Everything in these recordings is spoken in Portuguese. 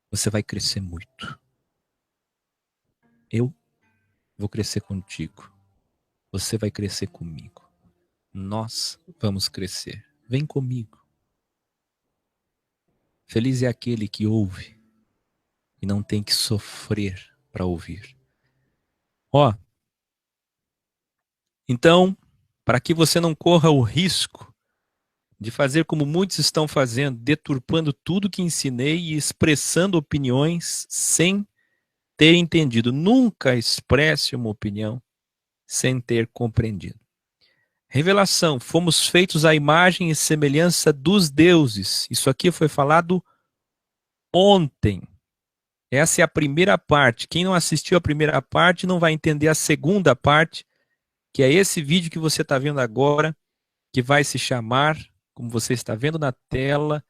você vai crescer muito. Eu vou crescer contigo. Você vai crescer comigo. Nós vamos crescer. Vem comigo. Feliz é aquele que ouve e não tem que sofrer para ouvir. Ó, então, para que você não corra o risco de fazer como muitos estão fazendo, deturpando tudo que ensinei e expressando opiniões sem ter entendido. Nunca expresse uma opinião sem ter compreendido. Revelação, fomos feitos à imagem e semelhança dos deuses. Isso aqui foi falado ontem. Essa é a primeira parte. Quem não assistiu a primeira parte não vai entender a segunda parte, que é esse vídeo que você está vendo agora, que vai se chamar, como você está vendo na tela,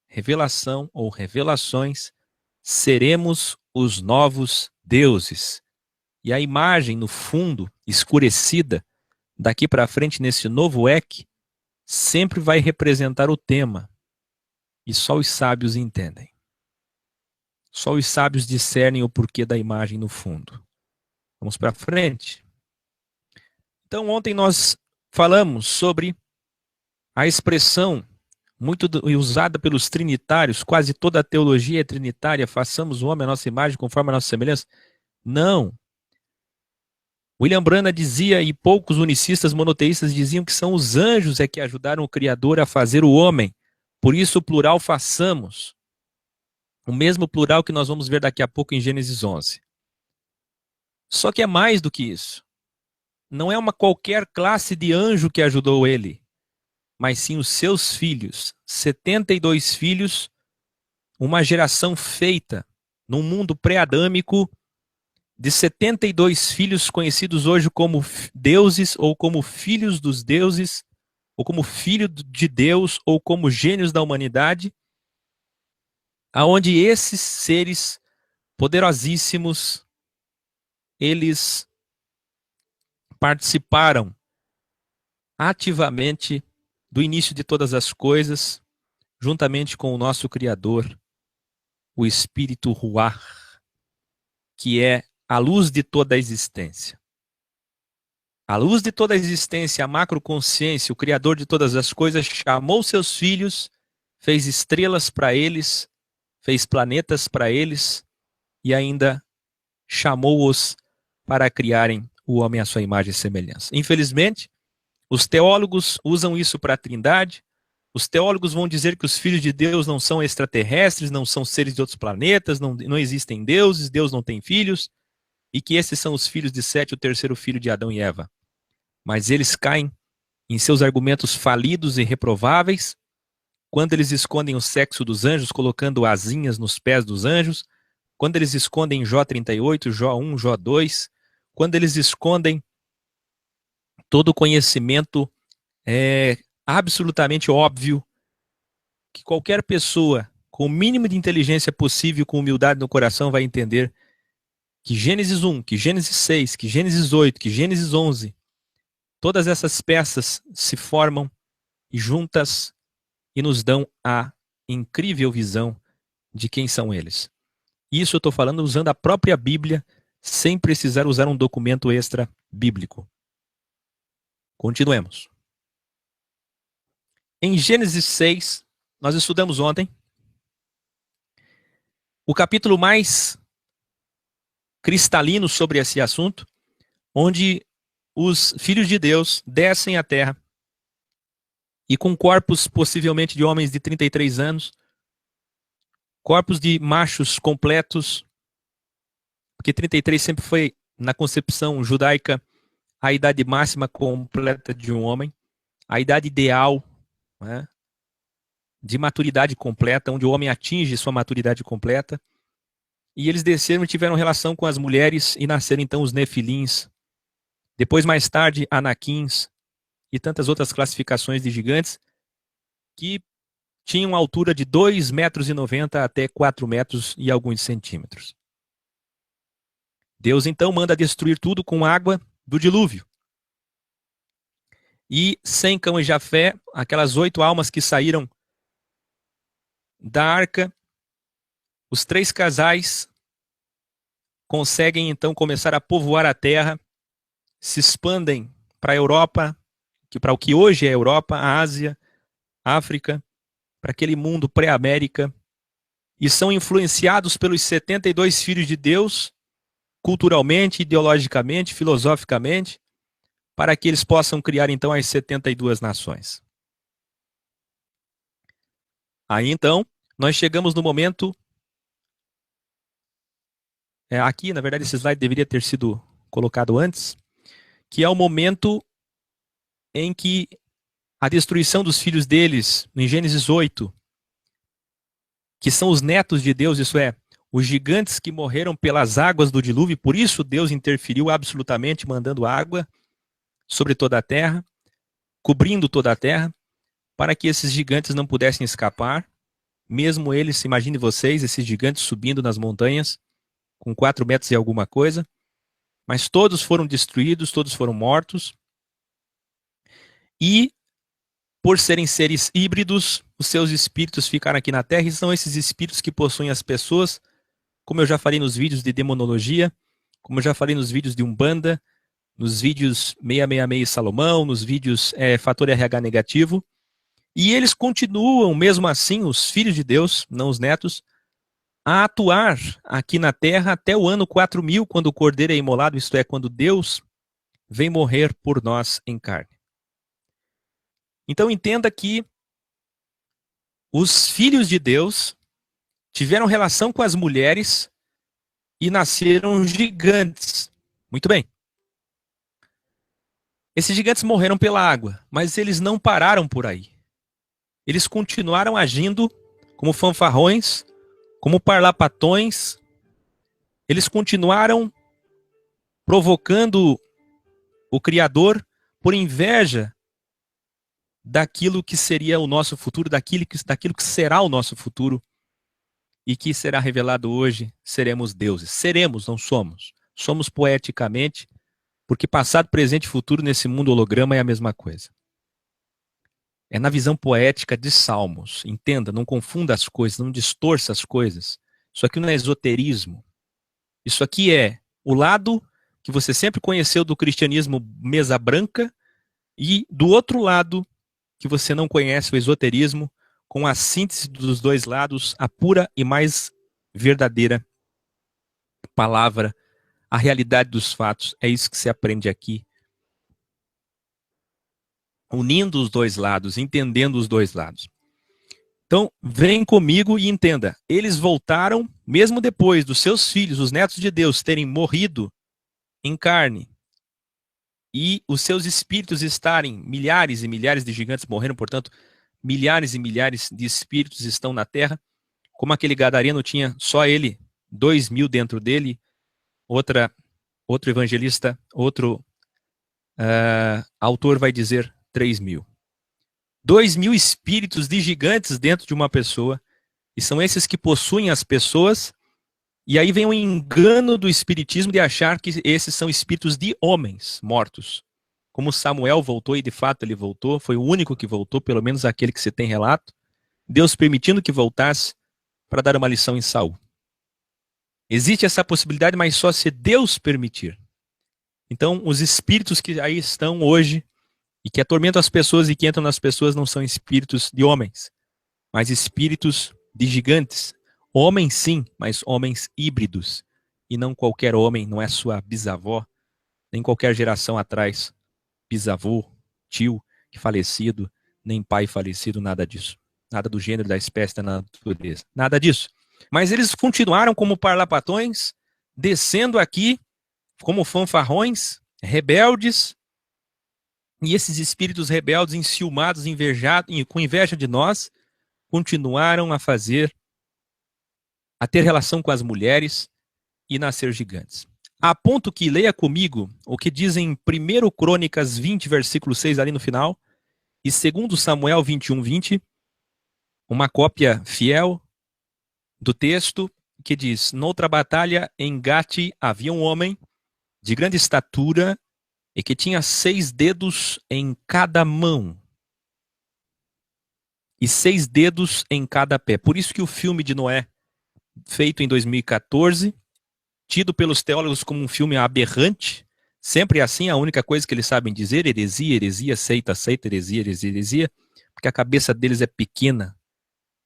Revelação ou Revelações, seremos os novos deuses. E a imagem no fundo, escurecida, daqui para frente nesse novo EC, sempre vai representar o tema. E só os sábios entendem. Só os sábios discernem o porquê da imagem no fundo. Vamos para frente? Então, ontem nós falamos sobre a expressão muito usada pelos trinitários, quase toda a teologia é trinitária, façamos o homem à nossa imagem conforme a nossa semelhança. Não. William Branham dizia, e poucos unicistas monoteístas diziam que são os anjos é que ajudaram o Criador a fazer o homem. Por isso o plural façamos. O mesmo plural que nós vamos ver daqui a pouco em Gênesis 11. Só que é mais do que isso. Não é uma qualquer classe de anjo que ajudou ele, mas sim os seus filhos. 72 filhos, uma geração feita num mundo pré-adâmico de 72 filhos conhecidos hoje como deuses ou como filhos dos deuses, ou como filho de Deus, ou como gênios da humanidade, aonde esses seres poderosíssimos, eles participaram ativamente do início de todas as coisas, juntamente com o nosso Criador, o Espírito Ruach, que é a luz de toda a existência. A luz de toda a existência, a macroconsciência, o Criador de todas as coisas, chamou seus filhos, fez estrelas para eles, fez planetas para eles e ainda chamou-os para criarem o homem à sua imagem e semelhança. Infelizmente, os teólogos usam isso para a Trindade. Os teólogos vão dizer que os filhos de Deus não são extraterrestres, não são seres de outros planetas, não existem deuses, Deus não tem filhos, e que esses são os filhos de Sete, o terceiro filho de Adão e Eva. Mas eles caem em seus argumentos falidos e reprováveis, quando eles escondem o sexo dos anjos, colocando asinhas nos pés dos anjos, quando eles escondem Jó 38, Jó 1, Jó 2, quando eles escondem todo o conhecimento absolutamente óbvio que qualquer pessoa com o mínimo de inteligência possível, com humildade no coração, vai entender que Gênesis 1, que Gênesis 6, que Gênesis 8, que Gênesis 11, todas essas peças se formam e juntas e nos dão a incrível visão de quem são eles. Isso eu estou falando usando a própria Bíblia, sem precisar usar um documento extra bíblico. Continuemos. Em Gênesis 6, nós estudamos ontem, o capítulo mais cristalino sobre esse assunto, onde os filhos de Deus descem à terra e com corpos possivelmente de homens de 33 anos, corpos de machos completos, porque 33 sempre foi, na concepção judaica, a idade máxima completa de um homem, a idade ideal, né, de maturidade completa, onde o homem atinge sua maturidade completa. E eles desceram e tiveram relação com as mulheres e nasceram então os nefilins. Depois, mais tarde, anaquins e tantas outras classificações de gigantes que tinham altura de 2,90 metros até 4 metros e alguns centímetros. Deus então manda destruir tudo com água do dilúvio. E Sem, Cão e Jafé, aquelas 8 almas que saíram da arca, os 3 casais conseguem então começar a povoar a terra, se expandem para a Europa, para o que hoje é a Europa, a Ásia, a África, para aquele mundo pré-América, e são influenciados pelos 72 filhos de Deus, culturalmente, ideologicamente, filosoficamente, para que eles possam criar então as 72 nações. Aí então, nós chegamos no momento. Aqui, na verdade, esse slide deveria ter sido colocado antes, que é o momento em que a destruição dos filhos deles, em Gênesis 8, que são os netos de Deus, isso é, os gigantes que morreram pelas águas do dilúvio, por isso Deus interferiu absolutamente, mandando água sobre toda a terra, cobrindo toda a terra, para que esses gigantes não pudessem escapar, mesmo eles, imagine vocês, esses gigantes subindo nas montanhas, com 4 metros e alguma coisa, mas todos foram destruídos, todos foram mortos, e por serem seres híbridos, os seus espíritos ficaram aqui na Terra, e são esses espíritos que possuem as pessoas, como eu já falei nos vídeos de demonologia, como eu já falei nos vídeos de Umbanda, nos vídeos 666 Salomão, nos vídeos Fator RH negativo, e eles continuam, mesmo assim, os filhos de Deus, não os netos, a atuar aqui na Terra até o ano 4000, quando o Cordeiro é imolado, isto é, quando Deus vem morrer por nós em carne. Então entenda que os filhos de Deus tiveram relação com as mulheres e nasceram gigantes. Muito bem. Esses gigantes morreram pela água, mas eles não pararam por aí. Eles continuaram agindo como fanfarrões, como parlapatões. Eles continuaram provocando o Criador por inveja daquilo que seria o nosso futuro, daquilo que será o nosso futuro e que será revelado hoje. Seremos deuses. Seremos, não somos. Somos poeticamente, porque passado, presente e futuro nesse mundo holograma é a mesma coisa. É na visão poética de Salmos. Entenda, não confunda as coisas, não distorça as coisas. Isso aqui não é esoterismo. Isso aqui é o lado que você sempre conheceu do cristianismo mesa branca e do outro lado que você não conhece, o esoterismo, com a síntese dos dois lados, a pura e mais verdadeira palavra, a realidade dos fatos. É isso que se aprende aqui. Unindo os dois lados, entendendo os dois lados. Então, vem comigo e entenda. Eles voltaram, mesmo depois dos seus filhos, os netos de Deus, terem morrido em carne, e os seus espíritos estarem, milhares e milhares de gigantes morreram, portanto, milhares e milhares de espíritos estão na terra. Como aquele gadareno tinha só ele, 2000 dentro dele, outro evangelista, outro autor vai dizer 3000. 2000 espíritos de gigantes dentro de uma pessoa, e são esses que possuem as pessoas, e aí vem o engano do espiritismo de achar que esses são espíritos de homens mortos. Como Samuel voltou, e de fato ele voltou, foi o único que voltou, pelo menos aquele que se tem relato, Deus permitindo que voltasse para dar uma lição em Saul. Existe essa possibilidade, mas só se Deus permitir. Então, os espíritos que aí estão hoje, e que atormentam as pessoas e que entram nas pessoas, não são espíritos de homens, mas espíritos de gigantes. Homens sim, mas homens híbridos. E não qualquer homem, não é sua bisavó, nem qualquer geração atrás. Bisavô, tio falecido, nem pai falecido, nada disso. Nada do gênero, da espécie, da natureza. Nada disso. Mas eles continuaram como parlapatões, descendo aqui como fanfarrões, rebeldes, e esses espíritos rebeldes, enciumados, invejados, com inveja de nós, continuaram a ter relação com as mulheres e nascer gigantes. A ponto que, leia comigo o que diz em 1 Crônicas 20, versículo 6, ali no final, e 2 Samuel 21, 20, uma cópia fiel do texto, que diz: noutra batalha em Gate havia um homem de grande estatura e que tinha 6 dedos em cada mão e 6 dedos em cada pé. Por isso que o filme de Noé feito em 2014, tido pelos teólogos como um filme aberrante. Sempre assim, a única coisa que eles sabem dizer: heresia, heresia, seita, seita, heresia, heresia, heresia, porque a cabeça deles é pequena,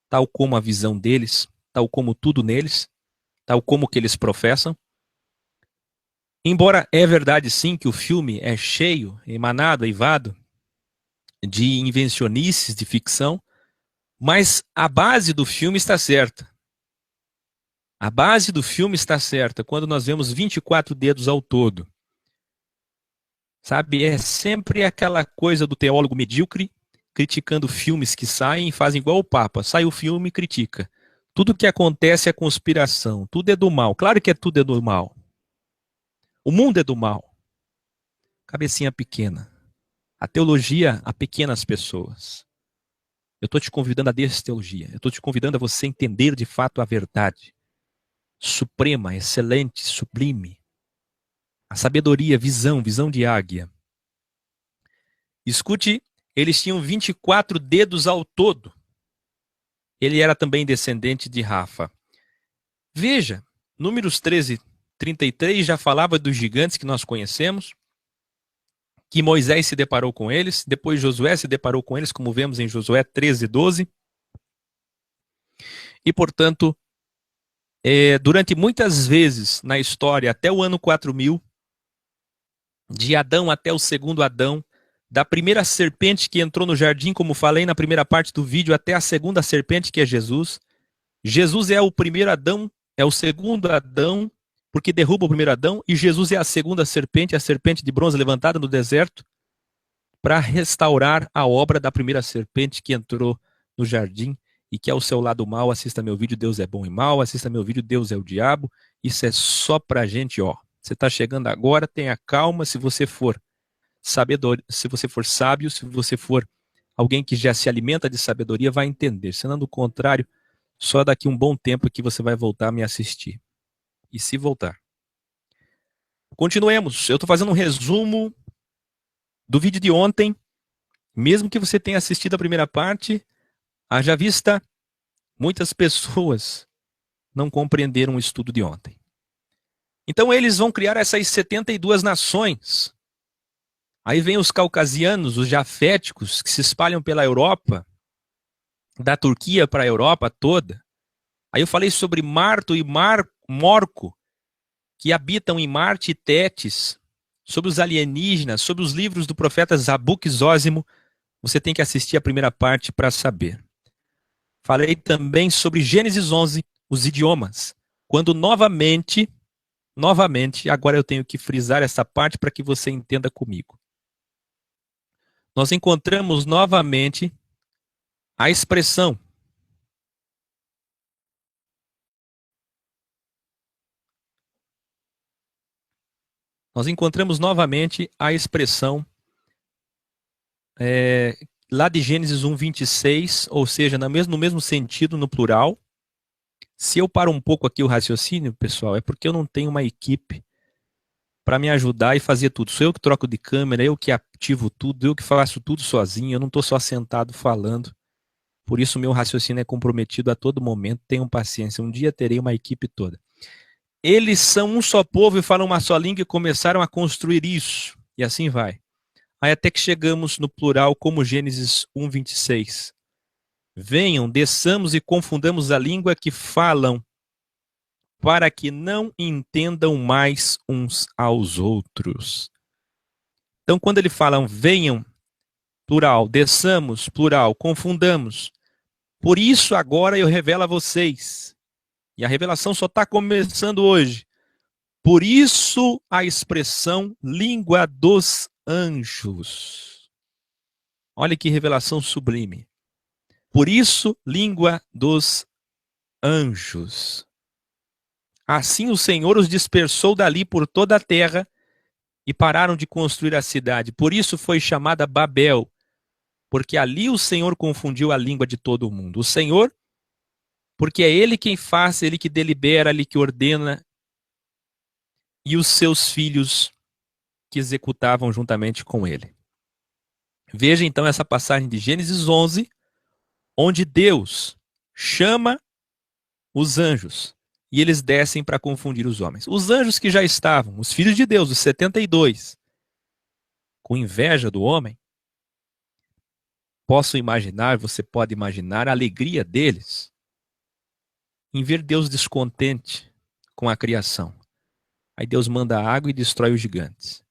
tal como a visão deles, tal como tudo neles, tal como o que eles professam. Embora é verdade sim que o filme é cheio, emanado, eivado de invencionices, de ficção, mas a base do filme está certa. A base do filme está certa quando nós vemos 24 dedos ao todo. Sabe, é sempre aquela coisa do teólogo medíocre criticando filmes que saem e fazem igual o Papa. Sai o filme e critica. Tudo que acontece é conspiração, tudo é do mal. Claro que tudo é do mal. O mundo é do mal. Cabecinha pequena. A teologia a pequenas pessoas. Eu estou te convidando a desteologia. Eu estou te convidando a você entender de fato a verdade. Suprema, excelente, sublime. A sabedoria, visão, visão de águia. Escute, eles tinham 24 dedos ao todo. Ele era também descendente de Rafa. Veja, Números 13, 33 já falava dos gigantes que nós conhecemos, que Moisés se deparou com eles, depois Josué se deparou com eles, como vemos em Josué 13, 12. E, portanto, durante muitas vezes na história, até o ano 4000, de Adão até o segundo Adão, da primeira serpente que entrou no jardim, como falei na primeira parte do vídeo, até a segunda serpente, que é Jesus. Jesus é o primeiro Adão, é o segundo Adão, porque derruba o primeiro Adão, e Jesus é a segunda serpente, a serpente de bronze levantada no deserto, para restaurar a obra da primeira serpente que entrou no jardim e que é o seu lado mal. Assista meu vídeo, Deus é bom e mal. Assista meu vídeo, Deus é o diabo. Isso é só pra gente, ó. Você está chegando agora, tenha calma. Se você for sabedor, se você for sábio, se você for alguém que já se alimenta de sabedoria, vai entender. Senão, do contrário, só daqui um bom tempo que você vai voltar a me assistir. E se voltar. Continuemos. Eu estou fazendo um resumo do vídeo de ontem. Mesmo que você tenha assistido a primeira parte, haja vista, muitas pessoas não compreenderam o estudo de ontem. Então eles vão criar essas 72 nações. Aí vem os caucasianos, os jaféticos, que se espalham pela Europa, da Turquia para a Europa toda. Aí eu falei sobre Marto e Morco, que habitam em Marte e Tétis, sobre os alienígenas, sobre os livros do profeta Zabuque Zósimo. Você tem que assistir a primeira parte para saber. Falei também sobre Gênesis 11, os idiomas. Quando novamente, agora eu tenho que frisar essa parte para que você entenda comigo. Nós encontramos novamente a expressão. Nós encontramos novamente a expressão lá de Gênesis 1, 26, ou seja, no mesmo sentido, no plural. Se eu paro um pouco aqui o raciocínio, pessoal, é porque eu não tenho uma equipe para me ajudar e fazer tudo. Sou eu que troco de câmera, eu que ativo tudo, eu que faço tudo sozinho, eu não estou só sentado falando. Por isso o meu raciocínio é comprometido a todo momento. Tenham paciência, um dia terei uma equipe toda. Eles são um só povo e falam uma só língua e começaram a construir isso. E assim vai. Aí até que chegamos no plural como Gênesis 1, 26. Venham, desçamos e confundamos a língua que falam, para que não entendam mais uns aos outros. Então, quando ele fala venham, plural, desçamos, plural, confundamos. Por isso agora eu revelo a vocês. E a revelação só está começando hoje. Por isso a expressão língua dos anjos. Olha que revelação sublime. Por isso, língua dos anjos. Assim o Senhor os dispersou dali por toda a terra e pararam de construir a cidade. Por isso foi chamada Babel, porque ali o Senhor confundiu a língua de todo o mundo. O Senhor, porque é Ele quem faz, Ele que delibera, Ele que ordena, e os seus filhos que executavam juntamente com Ele. Veja então essa passagem de Gênesis 11, onde Deus chama os anjos. e eles descem para confundir os homens. Os anjos que já estavam, os filhos de Deus, os 72, com inveja do homem, posso imaginar, você pode imaginar a alegria deles em ver Deus descontente com a criação. Aí Deus manda água e destrói os gigantes.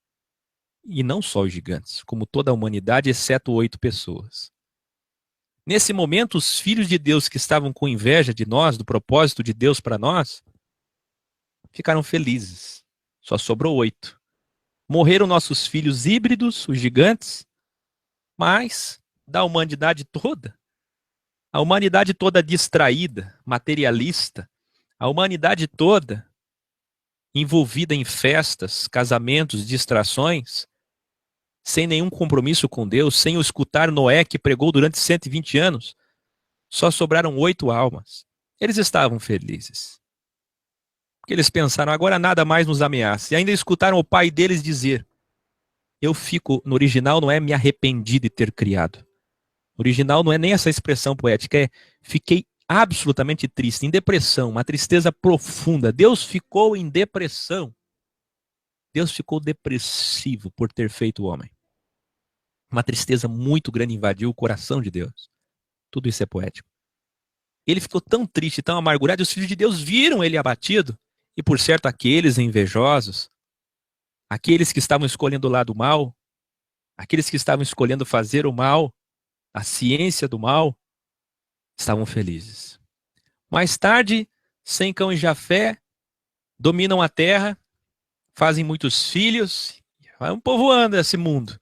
E não só os gigantes, como toda a humanidade, exceto 8 pessoas. Nesse momento, os filhos de Deus que estavam com inveja de nós, do propósito de Deus para nós, ficaram felizes. Só sobrou 8. Morreram nossos filhos híbridos, os gigantes, mas da humanidade toda, a humanidade toda distraída, materialista, a humanidade toda envolvida em festas, casamentos, distrações, sem nenhum compromisso com Deus, sem o escutar Noé que pregou durante 120 anos, só sobraram 8 almas. Eles estavam felizes. Porque eles pensaram, agora nada mais nos ameaça. E ainda escutaram o pai deles dizer, eu fico, no original não é me arrependi de ter criado. No original não é nem essa expressão poética, é fiquei absolutamente triste, em depressão, uma tristeza profunda. Deus ficou em depressão. Deus ficou depressivo por ter feito o homem. Uma tristeza muito grande invadiu o coração de Deus. Tudo isso é poético. Ele ficou tão triste, tão amargurado, e os filhos de Deus viram ele abatido. E por certo, aqueles invejosos, aqueles que estavam escolhendo o lado mal, aqueles que estavam escolhendo fazer o mal, a ciência do mal, estavam felizes. Mais tarde, Sem, Cão e Jafé dominam a terra, fazem muitos filhos, vai um povoando esse mundo.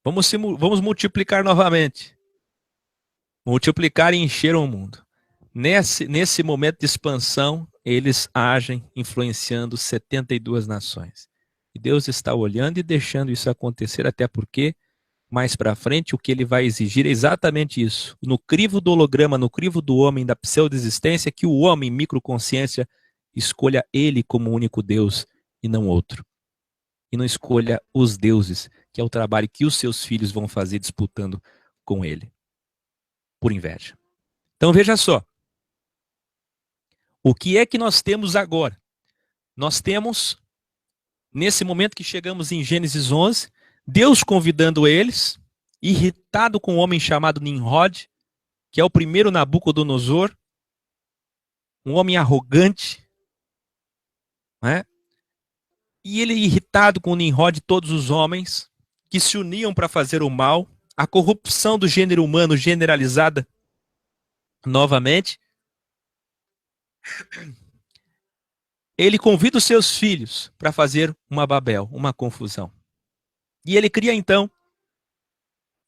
Vamos multiplicar novamente. Multiplicar e encher o mundo. Nesse momento de expansão, eles agem influenciando 72 nações. E Deus está olhando e deixando isso acontecer, até porque, mais para frente, o que ele vai exigir é exatamente isso. No crivo do holograma, no crivo do homem, da pseudo-existência, que o homem, microconsciência, escolha ele como único Deus e não outro. E não escolha os deuses, que é o trabalho que os seus filhos vão fazer disputando com ele, por inveja. Então veja só, o que é que nós temos agora? Nós temos, nesse momento que chegamos em Gênesis 11, Deus convidando eles, irritado com um homem chamado Nimrod, que é o primeiro Nabucodonosor, um homem arrogante, né? E ele irritado com Nimrod e todos os homens que se uniam para fazer o mal, a corrupção do gênero humano generalizada novamente, ele convida os seus filhos para fazer uma Babel, uma confusão. E ele cria então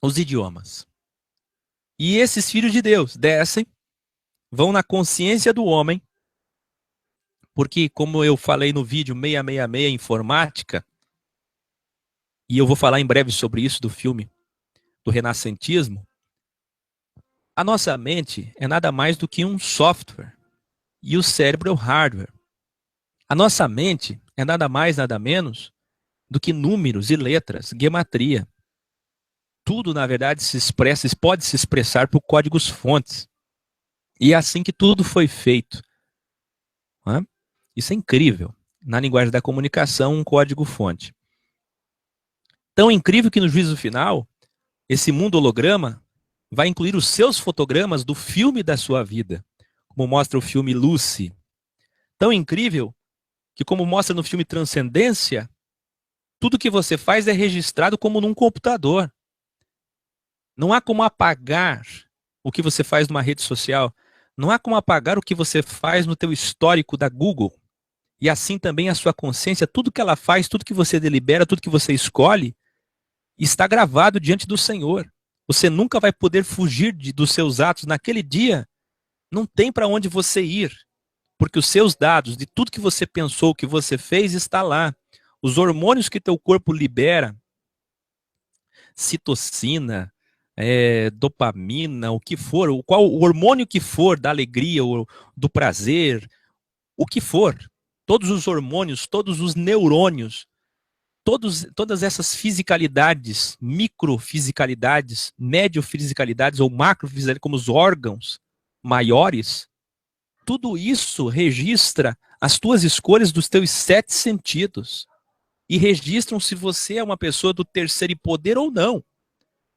os idiomas. E esses filhos de Deus descem, vão na consciência do homem, porque como eu falei no vídeo 666 Informática, e eu vou falar em breve sobre isso do filme do renascentismo, a nossa mente é nada mais do que um software e o cérebro é o hardware. A nossa mente é nada mais, nada menos do que números e letras, gematria. Tudo, na verdade, pode se expressar por códigos fontes. E é assim que tudo foi feito. Né? Isso é incrível. Na linguagem da comunicação, um código fonte. Tão incrível que no juízo final, esse mundo holograma vai incluir os seus fotogramas do filme da sua vida, como mostra o filme Lucy. Tão incrível que, como mostra no filme Transcendência, tudo que você faz é registrado como num computador. Não há como apagar o que você faz numa rede social. Não há como apagar o que você faz no teu histórico da Google. E assim também a sua consciência, tudo que ela faz, tudo que você delibera, tudo que você escolhe, está gravado diante do Senhor. Você nunca vai poder fugir dos seus atos. Naquele dia, não tem para onde você ir. Porque os seus dados, de tudo que você pensou, que você fez, está lá. Os hormônios que teu corpo libera, citocina, dopamina, o que for, o hormônio que for da alegria, do prazer, o que for, todos os hormônios, todos os neurônios, todas essas fisicalidades, microfisicalidades, mediofisicalidades ou macrofisicalidades, como os órgãos maiores, Tudo isso registra as tuas escolhas dos teus 7 sentidos. E registram se você é uma pessoa do terceiro poder ou não.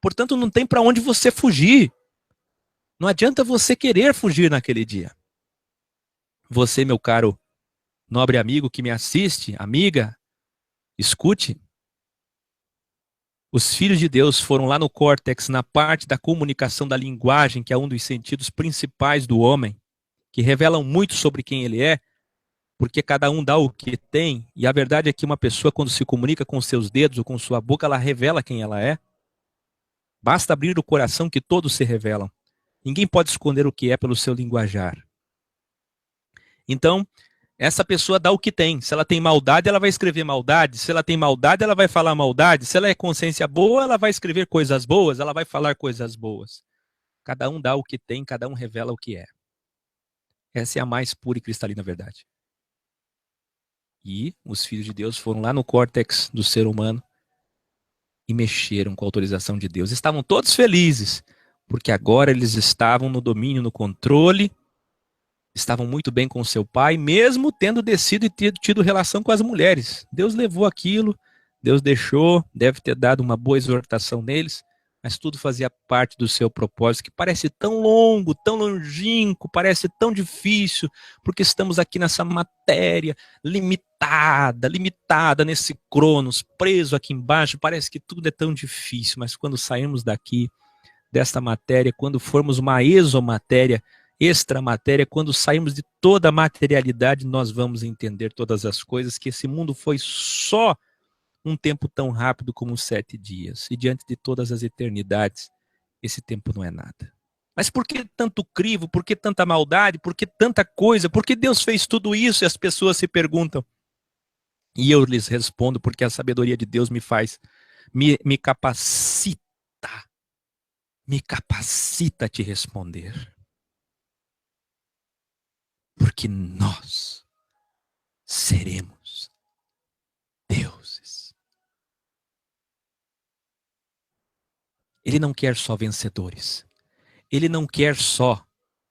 Portanto, não tem para onde você fugir. Não adianta você querer fugir naquele dia. Você, meu caro nobre amigo que me assiste, amiga, escute. Os filhos de Deus foram lá no córtex, na parte da comunicação da linguagem, que é um dos sentidos principais do homem, que revelam muito sobre quem ele é, porque cada um dá o que tem, e a verdade é que uma pessoa, quando se comunica com seus dedos ou com sua boca, ela revela quem ela é. Basta abrir o coração que todos se revelam. Ninguém pode esconder o que é pelo seu linguajar. Então, essa pessoa dá o que tem. Se ela tem maldade, ela vai escrever maldade. Se ela tem maldade, ela vai falar maldade. Se ela é consciência boa, ela vai escrever coisas boas, ela vai falar coisas boas. Cada um dá o que tem, cada um revela o que é. Essa é a mais pura e cristalina verdade. E os filhos de Deus foram lá no córtex do ser humano e mexeram com a autorização de Deus. Estavam todos felizes, porque agora eles estavam no domínio, no controle, estavam muito bem com seu pai, mesmo tendo descido e tido relação com as mulheres. Deus levou aquilo, Deus deixou, deve ter dado uma boa exortação neles, mas tudo fazia parte do seu propósito, que parece tão longo, tão longínquo, parece tão difícil, porque estamos aqui nessa matéria limitada nesse cronos, preso aqui embaixo, parece que tudo é tão difícil, mas quando sairmos daqui, desta matéria, quando formos uma exomatéria, extramatéria, quando sairmos de toda a materialidade, nós vamos entender todas as coisas, que esse mundo foi só um tempo tão rápido como 7 dias. E diante de todas as eternidades, esse tempo não é nada. Mas por que tanto crivo? Por que tanta maldade? Por que tanta coisa? Por que Deus fez tudo isso? E as pessoas se perguntam. E eu lhes respondo, porque a sabedoria de Deus me capacita a te responder. Porque nós seremos deuses. Ele não quer só vencedores. Ele não quer só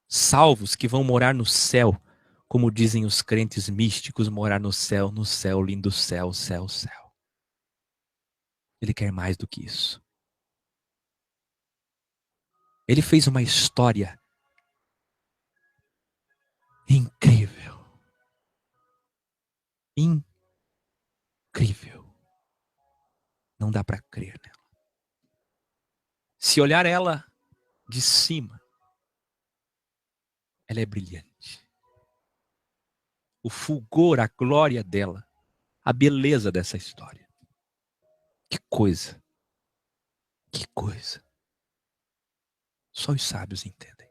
salvos que vão morar no céu, como dizem os crentes místicos, morar no céu, lindo céu, céu, céu. Ele quer mais do que isso. Ele fez uma história incrível. Incrível. Não dá para crer nela. Se olhar ela de cima, ela é brilhante. O fulgor, a glória dela, a beleza dessa história. Que coisa. Que coisa. Só os sábios entendem.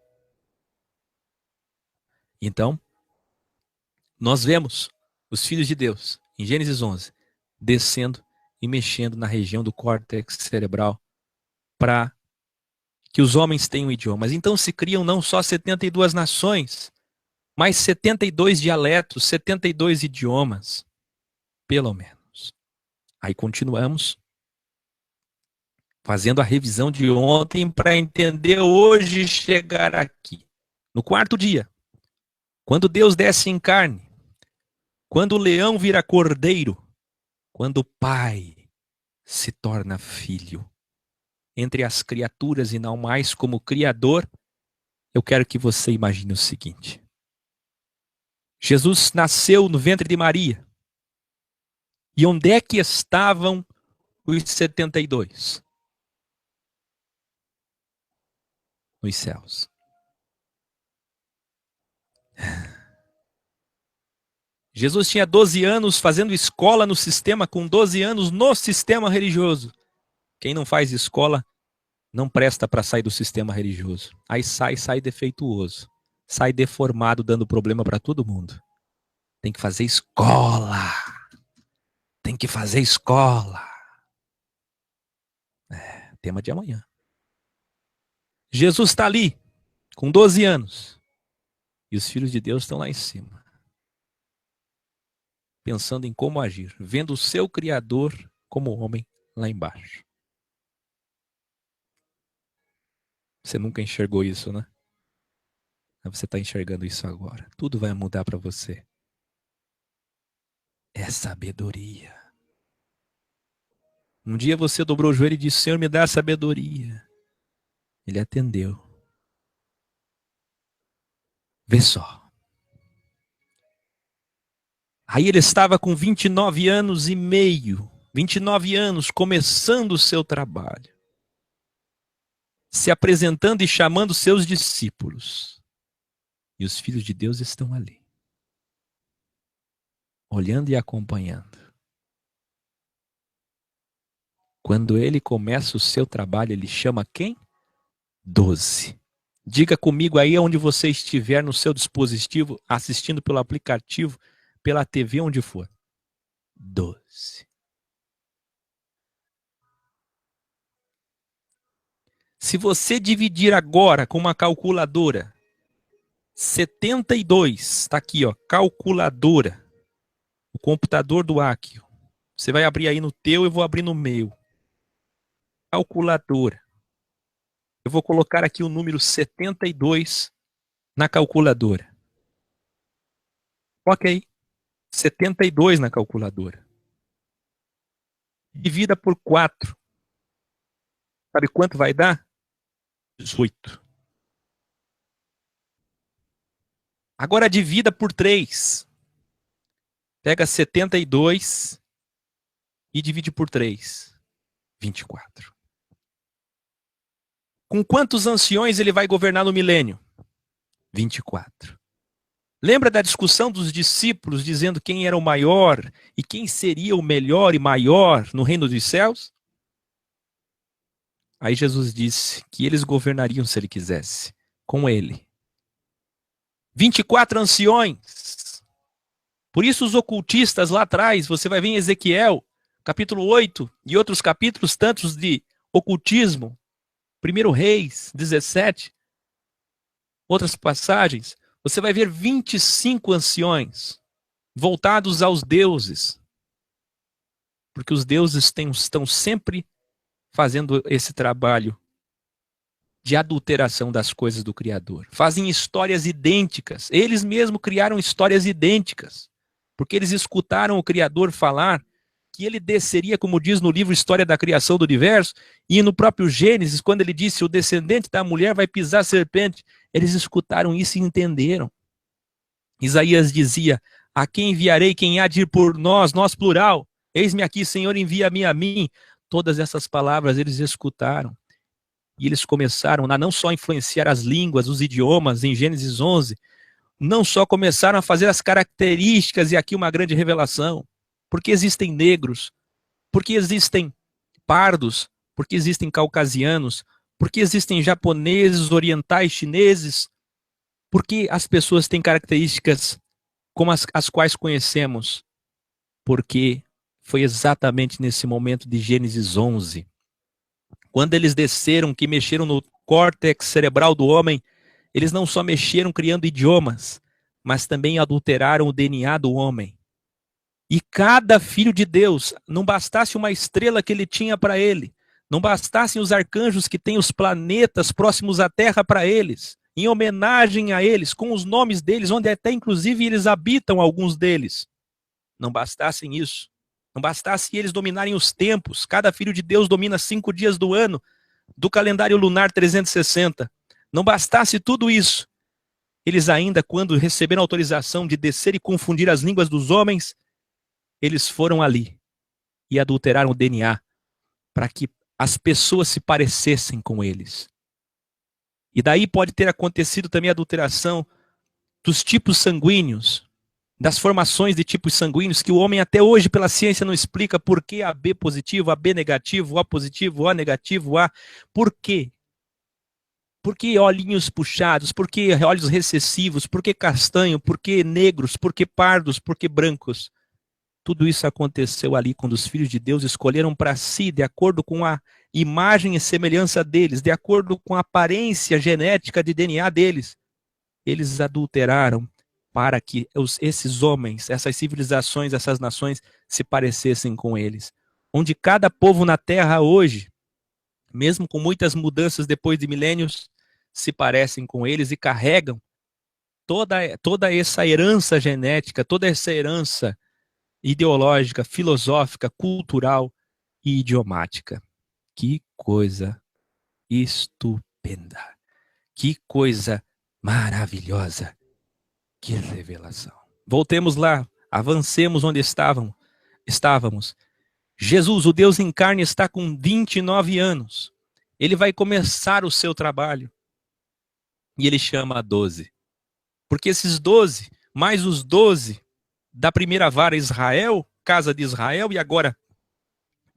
Então, nós vemos os filhos de Deus, em Gênesis 11, descendo e mexendo na região do córtex cerebral para que os homens tenham idiomas. Então se criam não só 72 nações, mas 72 dialetos, 72 idiomas, pelo menos. Aí continuamos fazendo a revisão de ontem para entender hoje e chegar aqui. No quarto dia, quando Deus desce em carne, quando o leão vira cordeiro, quando o pai se torna filho, entre as criaturas e não mais como criador, eu quero que você imagine o seguinte. Jesus nasceu no ventre de Maria. E onde é que estavam os 72? Nos céus. Jesus tinha 12 anos fazendo escola no sistema, com 12 anos no sistema religioso. Quem não faz escola não presta para sair do sistema religioso. Aí sai defeituoso. Sai deformado, dando problema para todo mundo. Tem que fazer escola. Tem que fazer escola. Tema de amanhã. Jesus está ali, com 12 anos. E os filhos de Deus estão lá em cima. Pensando em como agir, vendo o seu Criador como homem lá embaixo. Você nunca enxergou isso, né? Você está enxergando isso agora. Tudo vai mudar para você. É sabedoria. Um dia você dobrou o joelho e disse: Senhor, me dá sabedoria. Ele atendeu. Vê só. Aí ele estava com 29 anos e meio. 29 anos, começando o seu trabalho. Se apresentando e chamando seus discípulos. E os filhos de Deus estão ali. Olhando e acompanhando. Quando ele começa o seu trabalho, ele chama quem? 12. Diga comigo aí onde você estiver no seu dispositivo, assistindo pelo aplicativo, pela TV, onde for. 12. Se você dividir agora com uma calculadora, 72, está aqui, ó, calculadora, o computador do Accio. Você vai abrir aí no teu, eu vou abrir no meu. Calculadora. Eu vou colocar aqui o número 72 na calculadora. Coloque aí, 72 na calculadora. Divida por 4. Sabe quanto vai dar? 18. Agora divida por 3. Pega 72 e divide por 3. 24. Com quantos anciões ele vai governar no milênio? 24. Lembra da discussão dos discípulos dizendo quem era o maior e quem seria o melhor e maior no reino dos céus? Aí Jesus disse que eles governariam se ele quisesse, com ele. 24 anciões. Por isso os ocultistas lá atrás, você vai ver em Ezequiel, capítulo 8 e outros capítulos tantos de ocultismo, 1 Reis 17, outras passagens, você vai ver 25 anciões voltados aos deuses. Porque os deuses estão sempre fazendo esse trabalho de adulteração das coisas do Criador. Fazem histórias idênticas. Eles mesmos criaram histórias idênticas. Porque eles escutaram o Criador falar que ele desceria, como diz no livro História da Criação do Universo, e no próprio Gênesis, quando ele disse, o descendente da mulher vai pisar a serpente, eles escutaram isso e entenderam. Isaías dizia, a quem enviarei, quem há de ir por nós, nós plural, eis-me aqui, Senhor, envia-me a mim. Todas essas palavras eles escutaram. E eles começaram a não só influenciar as línguas, os idiomas, em Gênesis 11, não só começaram a fazer as características, e aqui uma grande revelação, porque existem negros, porque existem pardos, porque existem caucasianos, porque existem japoneses, orientais, chineses, porque as pessoas têm características como as quais conhecemos, porque foi exatamente nesse momento de Gênesis 11, quando eles desceram, que mexeram no córtex cerebral do homem, eles não só mexeram criando idiomas, mas também adulteraram o DNA do homem. E cada filho de Deus, não bastasse uma estrela que ele tinha para ele, não bastassem os arcanjos que têm os planetas próximos à Terra para eles, em homenagem a eles, com os nomes deles, onde até inclusive eles habitam, alguns deles. Não bastassem isso. Não bastasse eles dominarem os tempos. Cada filho de Deus domina 5 dias do ano, do calendário lunar 360. Não bastasse tudo isso. Eles ainda, quando receberam autorização de descer e confundir as línguas dos homens, eles foram ali e adulteraram o DNA para que as pessoas se parecessem com eles. E daí pode ter acontecido também a adulteração dos tipos sanguíneos, das formações de tipos sanguíneos, que o homem até hoje, pela ciência, não explica por que AB positivo, AB negativo, O positivo, O negativo, A. Por quê? Por que olhinhos puxados? Por que olhos recessivos? Por que castanho? Por que negros? Por que pardos? Por que brancos? Tudo isso aconteceu ali quando os filhos de Deus escolheram para si, de acordo com a imagem e semelhança deles, de acordo com a aparência genética de DNA deles. Eles adulteraram para que esses homens, essas civilizações, essas nações se parecessem com eles. Onde cada povo na Terra hoje, mesmo com muitas mudanças depois de milênios, se parecem com eles e carregam toda essa herança genética, toda essa herança ideológica, filosófica, cultural e idiomática. Que coisa estupenda. Que coisa maravilhosa. Que revelação. Voltemos lá, avancemos onde estávamos. Jesus, o Deus em carne, está com 29 anos. Ele vai começar o seu trabalho. E ele chama a 12. Porque esses 12, mais os 12 da primeira vara Israel, casa de Israel, e agora,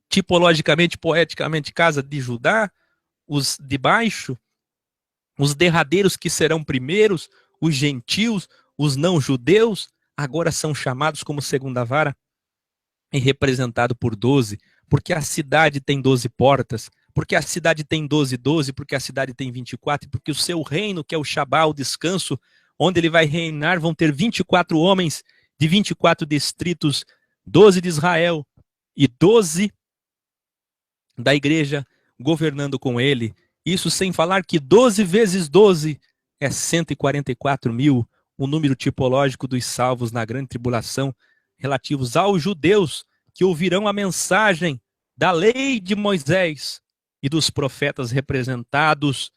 tipologicamente, poeticamente, casa de Judá, os de baixo, os derradeiros que serão primeiros, os gentios, os não-judeus, agora são chamados como segunda vara e representado por 12, porque a cidade tem 12 portas, porque a cidade tem 12, porque a cidade tem 24, porque o seu reino, que é o Shabá, o descanso, onde ele vai reinar, vão ter 24 homens de 24 distritos, 12 de Israel e 12 da igreja governando com ele. Isso sem falar que 12 vezes 12 é 144 mil, o número tipológico dos salvos na grande tribulação, relativos aos judeus que ouvirão a mensagem da lei de Moisés e dos profetas representados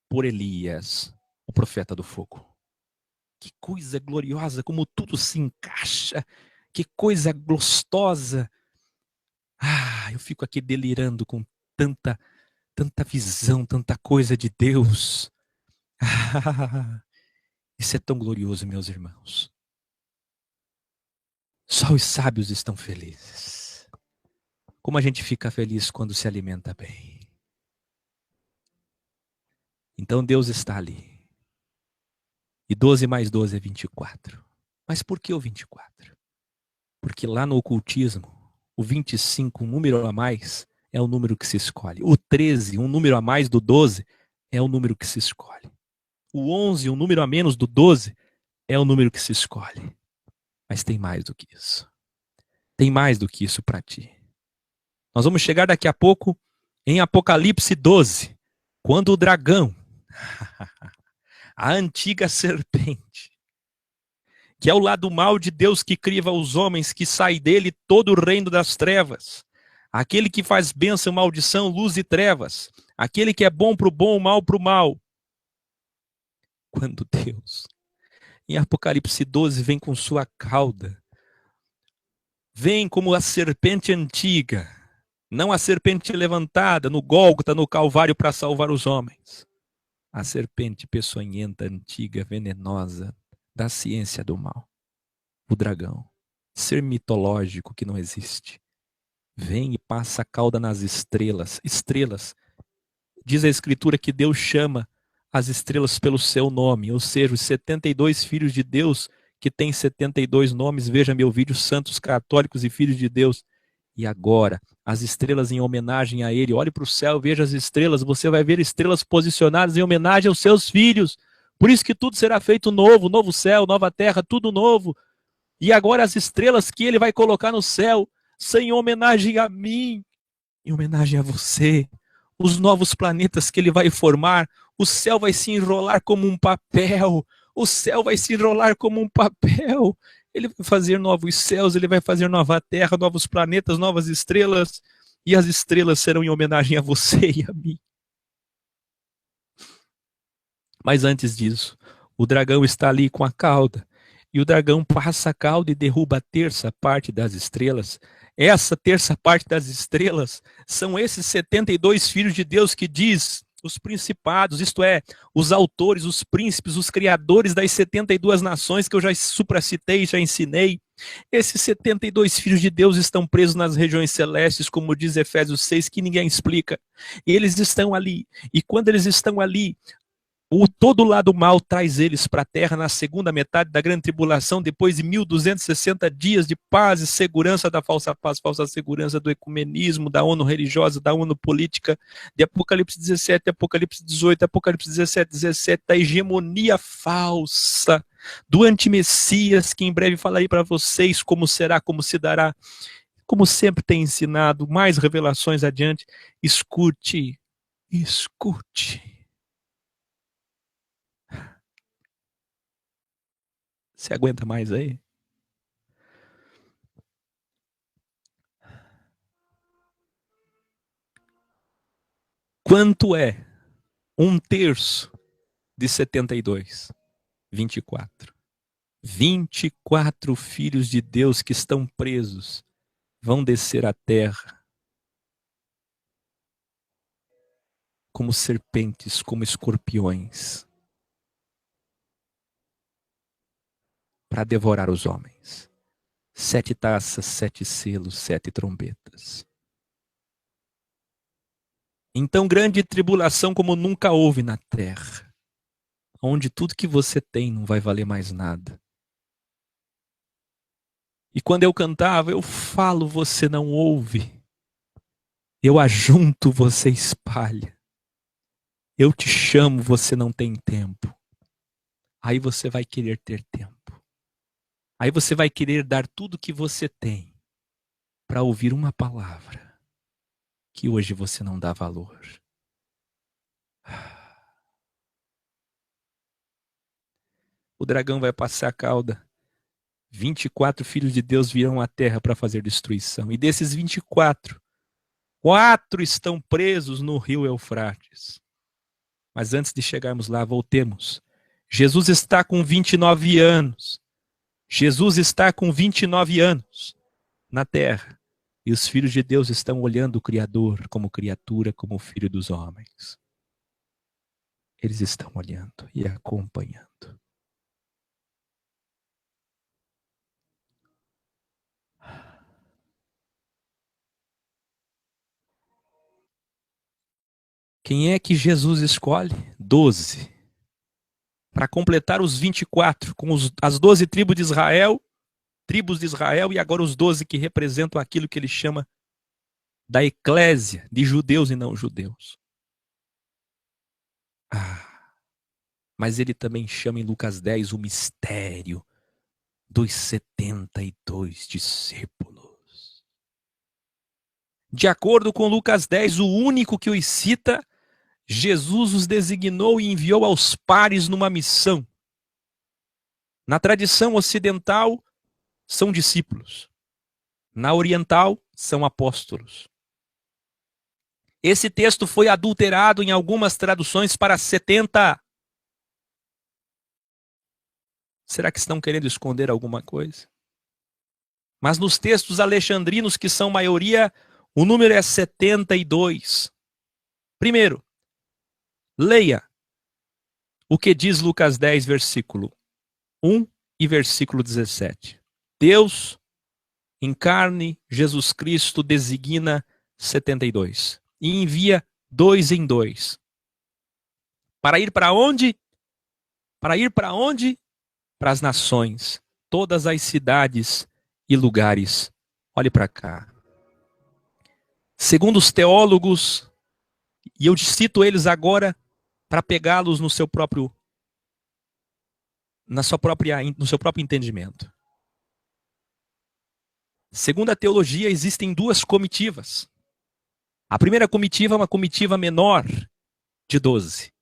por Elias, o profeta do fogo. Que coisa gloriosa, como tudo se encaixa, que coisa gostosa. Eu fico aqui delirando com tanta visão, tanta coisa de Deus. Isso é tão glorioso, meus irmãos. Só os sábios estão felizes. Como a gente fica feliz quando se alimenta bem. Então Deus está ali. E 12 mais 12 é 24. Mas por que o 24? Porque lá no ocultismo, o 25, um número a mais, é o número que se escolhe. O 13, um número a mais do 12, é o número que se escolhe. O 11, um número a menos do 12, é o número que se escolhe. Mas tem mais do que isso. Tem mais do que isso para ti. Nós vamos chegar daqui a pouco em Apocalipse 12, quando o dragão, a antiga serpente, que é o lado mal de Deus que criva os homens, que sai dele todo o reino das trevas, aquele que faz bênção, maldição, luz e trevas, aquele que é bom para o bom, mal para o mal. Quando Deus, em Apocalipse 12, vem com sua cauda, vem como a serpente antiga, não a serpente levantada no Gólgota, no Calvário, para salvar os homens. A serpente peçonhenta, antiga, venenosa, da ciência do mal. O dragão, ser mitológico que não existe, vem e passa a cauda nas estrelas. Estrelas. Diz a Escritura que Deus chama as estrelas pelo seu nome, ou seja, os 72 filhos de Deus, que tem 72 nomes. Veja meu vídeo, Santos Católicos e Filhos de Deus. E agora, as estrelas em homenagem a ele. Olhe para o céu, veja as estrelas. Você vai ver estrelas posicionadas em homenagem aos seus filhos. Por isso que tudo será feito novo, novo céu, nova terra, tudo novo. E agora as estrelas que ele vai colocar no céu são em homenagem a mim, em homenagem a você. Os novos planetas que ele vai formar, o céu vai se enrolar como um papel. O céu vai se enrolar como um papel. Ele vai fazer novos céus, ele vai fazer nova terra, novos planetas, novas estrelas. E as estrelas serão em homenagem a você e a mim. Mas antes disso, o dragão está ali com a cauda. E o dragão passa a cauda e derruba a terça parte das estrelas. Essa terça parte das estrelas são esses 72 filhos de Deus que diz os principados, isto é, os autores, os príncipes, os criadores das 72 nações que eu já supracitei, já ensinei. Esses 72 filhos de Deus estão presos nas regiões celestes, como diz Efésios 6, que ninguém explica. E eles estão ali. E quando eles estão ali, todo lado mal traz eles para a terra na segunda metade da grande tribulação, depois de 1260 dias de paz e segurança da falsa paz, falsa segurança do ecumenismo, da ONU religiosa, da ONU política, de Apocalipse 17, Apocalipse 18, Apocalipse 17, 17, da hegemonia falsa, do antimessias, que em breve falarei para vocês como será, como se dará, como sempre tem ensinado, mais revelações adiante. Escute, escute. Você aguenta mais aí? Quanto é 1/3 de 72? 24. 24 filhos de Deus que estão presos vão descer à terra como serpentes, como escorpiões, para devorar os homens. 7 taças, 7 selos, 7 trombetas. Então, grande tribulação como nunca houve na terra, onde tudo que você tem não vai valer mais nada. E quando eu cantava, eu falo, você não ouve. Eu ajunto, você espalha. Eu te chamo, você não tem tempo. Aí você vai querer ter tempo. Aí você vai querer dar tudo que você tem para ouvir uma palavra que hoje você não dá valor. O dragão vai passar a cauda. 24 filhos de Deus virão à terra para fazer destruição. E desses 24, 4 estão presos no rio Eufrates. Mas antes de chegarmos lá, voltemos. Jesus está com 29 anos. Jesus está com 29 anos na terra. E os filhos de Deus estão olhando o Criador como criatura, como filho dos homens. Eles estão olhando e acompanhando. Quem é que Jesus escolhe? 12. Para completar os 24, com as 12 tribos de Israel, e agora os 12 que representam aquilo que ele chama da eclésia, de judeus e não judeus. Mas ele também chama em Lucas 10 o mistério dos 72 discípulos. De acordo com Lucas 10, o único que os cita, Jesus os designou e enviou aos pares numa missão. Na tradição ocidental, são discípulos. Na oriental, são apóstolos. Esse texto foi adulterado em algumas traduções para 70. Será que estão querendo esconder alguma coisa? Mas nos textos alexandrinos, que são maioria, o número é 72. Primeiro, leia o que diz Lucas 10, versículo 1 e versículo 17. Deus, em carne, Jesus Cristo, designa 72 e envia 2 em 2. Para ir para onde? Para ir para onde? Para as nações, todas as cidades e lugares. Olhe para cá. Segundo os teólogos, e eu cito eles agora para pegá-los no seu próprio entendimento. Segundo a teologia, existem 2 comitivas. A primeira comitiva é uma comitiva menor, de 12.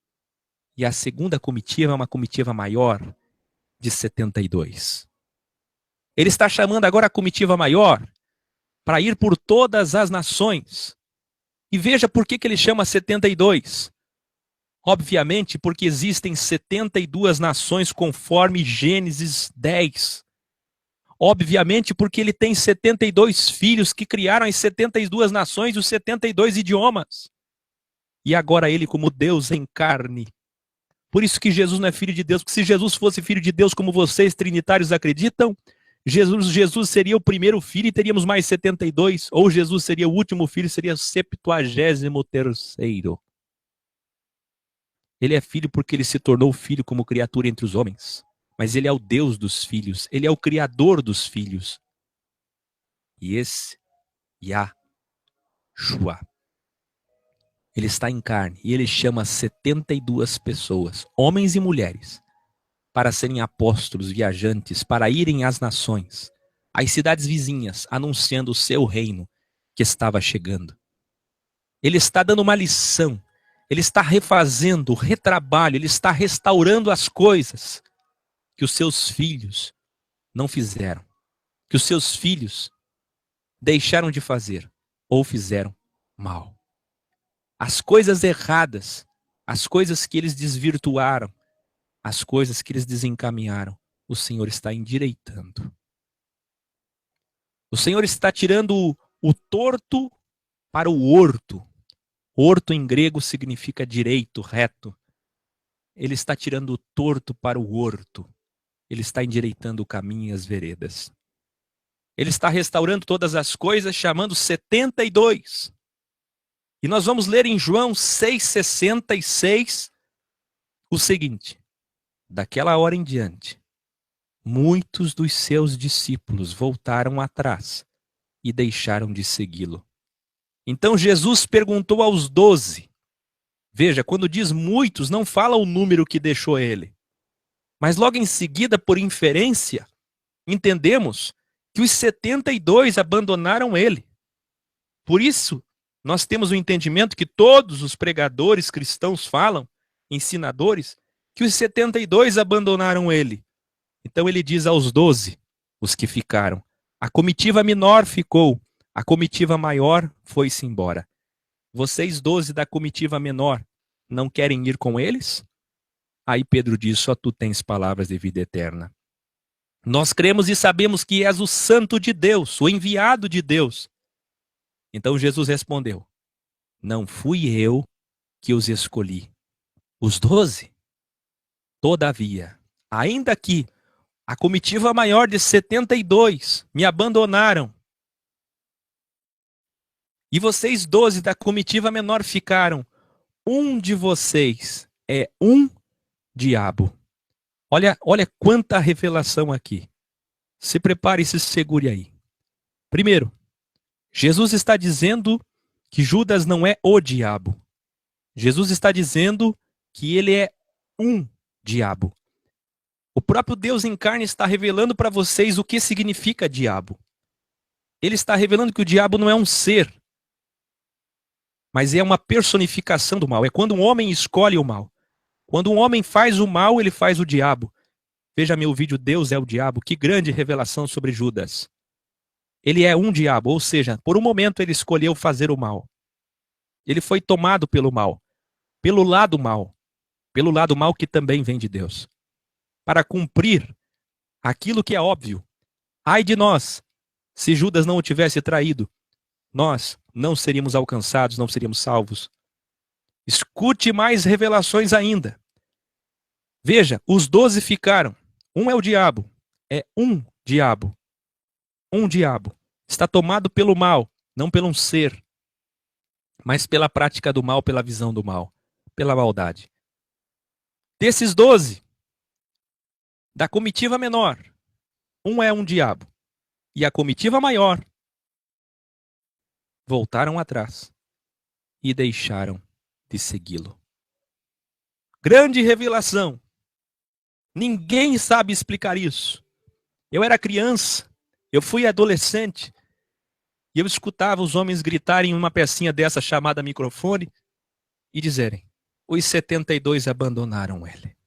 E a segunda comitiva é uma comitiva maior, de 72. Ele está chamando agora a comitiva maior para ir por todas as nações. E veja por que ele chama 72. Obviamente, porque existem 72 nações conforme Gênesis 10. Obviamente, porque ele tem 72 filhos que criaram as 72 nações e os 72 idiomas. E agora ele, como Deus em carne. Por isso que Jesus não é filho de Deus, porque se Jesus fosse filho de Deus, como vocês trinitários acreditam, Jesus seria o primeiro filho e teríamos mais 72, ou Jesus seria o último filho, seria o 73º. Ele é filho porque ele se tornou filho como criatura entre os homens. Mas ele é o Deus dos filhos, ele é o criador dos filhos. E esse, Yahshua, ele está em carne e ele chama 72 pessoas, homens e mulheres, para serem apóstolos, viajantes, para irem às nações, às cidades vizinhas, anunciando o seu reino que estava chegando. Ele está dando uma lição, ele está refazendo o retrabalho, ele está restaurando as coisas que os seus filhos não fizeram, que os seus filhos deixaram de fazer ou fizeram mal. As coisas erradas, as coisas que eles desvirtuaram, as coisas que eles desencaminharam, o Senhor está endireitando. O Senhor está tirando o torto para o orto. Orto em grego significa direito, reto. Ele está tirando o torto para o orto. Ele está endireitando o caminho e as veredas. Ele está restaurando todas as coisas, chamando 72. E nós vamos ler em João 6,66 o seguinte: daquela hora em diante, muitos dos seus discípulos voltaram atrás e deixaram de segui-lo. Então Jesus perguntou aos 12. Veja, quando diz muitos, não fala o número que deixou ele. Mas logo em seguida, por inferência, entendemos que os 72 abandonaram ele. Por isso, nós temos o entendimento que todos os pregadores cristãos falam, ensinadores, que os 72 abandonaram ele. Então ele diz aos 12, os que ficaram: a comitiva menor ficou, a comitiva maior foi-se embora. Vocês 12 da comitiva menor não querem ir com eles? Aí Pedro diz: só tu tens palavras de vida eterna. Nós cremos e sabemos que és o Santo de Deus, o enviado de Deus. Então Jesus respondeu: não fui eu que os escolhi. Os 12? Todavia, ainda que a comitiva maior de 72 me abandonaram, e vocês 12 da comitiva menor ficaram, um de vocês é um diabo. Olha quanta revelação aqui. Se prepare e se segure aí. Primeiro, Jesus está dizendo que Judas não é o diabo. Jesus está dizendo que ele é um diabo. O próprio Deus em carne está revelando para vocês o que significa diabo. Ele está revelando que o diabo não é um ser, mas é uma personificação do mal. É quando um homem escolhe o mal. Quando um homem faz o mal, ele faz o diabo. Veja meu vídeo Deus é o Diabo. Que grande revelação sobre Judas. Ele é um diabo, ou seja, por um momento ele escolheu fazer o mal. Ele foi tomado pelo mal. Pelo lado mal que também vem de Deus. Para cumprir aquilo que é óbvio. Ai de nós, se Judas não o tivesse traído, nós não seríamos alcançados, não seríamos salvos. Escute mais revelações ainda. Veja, os 12 ficaram. Um é o diabo. É um diabo. Um diabo. Está tomado pelo mal, não pelo um ser, mas pela prática do mal, pela visão do mal, pela maldade. Desses 12, da comitiva menor, um é um diabo. E a comitiva maior voltaram atrás e deixaram de segui-lo. Grande revelação. Ninguém sabe explicar isso. Eu era criança, eu fui adolescente, e eu escutava os homens gritarem em uma pecinha dessa chamada microfone e dizerem: os 72 abandonaram ele.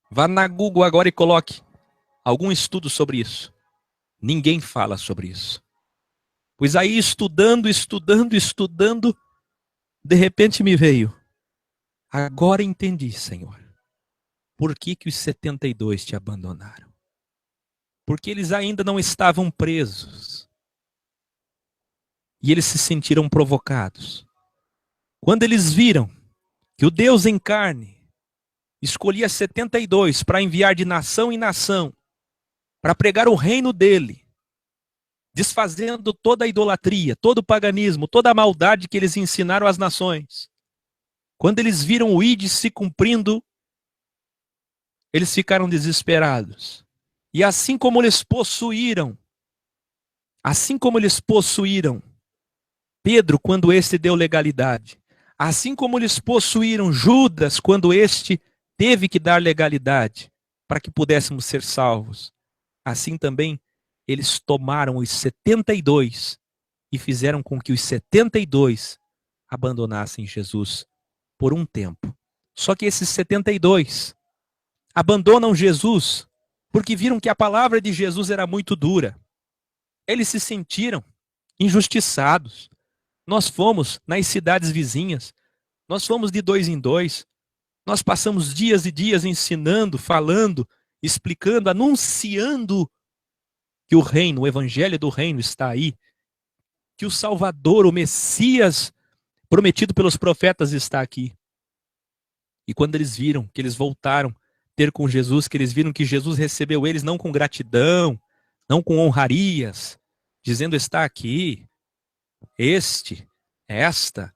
Vá na Google agora e coloque algum estudo sobre isso. Ninguém fala sobre isso. Pois aí estudando, de repente me veio: agora entendi, Senhor. Por que os 72 te abandonaram? Porque eles ainda não estavam presos. E eles se sentiram provocados. Quando eles viram que o Deus em carne escolhia 72 para enviar de nação em nação, para pregar o reino dele, desfazendo toda a idolatria, todo o paganismo, toda a maldade que eles ensinaram às nações. Quando eles viram o ide se cumprindo, eles ficaram desesperados. E assim como eles possuíram Pedro quando este deu legalidade, assim como eles possuíram Judas quando este teve que dar legalidade para que pudéssemos ser salvos, assim também eles tomaram os 72 e fizeram com que os 72 abandonassem Jesus por um tempo. Só que esses 72 abandonam Jesus porque viram que a palavra de Jesus era muito dura. Eles se sentiram injustiçados. Nós fomos nas cidades vizinhas, nós fomos de 2 em 2, nós passamos dias e dias ensinando, falando, explicando, anunciando que o reino, o evangelho do reino está aí, que o Salvador, o Messias prometido pelos profetas está aqui. E quando eles viram que eles voltaram a ter com Jesus, que eles viram que Jesus recebeu eles não com gratidão, não com honrarias, dizendo está aqui, esta,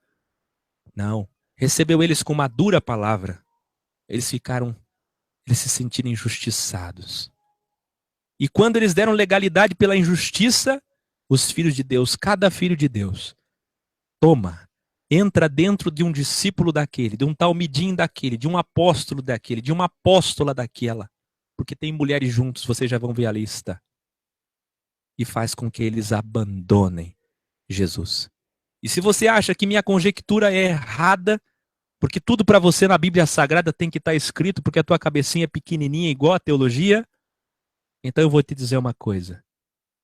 não. Recebeu eles com uma dura palavra. Eles se sentiram injustiçados. E quando eles deram legalidade pela injustiça, os filhos de Deus, cada filho de Deus, entra dentro de um discípulo daquele, de um talmidim daquele, de um apóstolo daquele, de uma apóstola daquela, porque tem mulheres juntos, vocês já vão ver a lista, e faz com que eles abandonem Jesus. E se você acha que minha conjectura é errada, porque tudo para você na Bíblia Sagrada tem que estar escrito, porque a tua cabecinha é pequenininha igual a teologia, então eu vou te dizer uma coisa.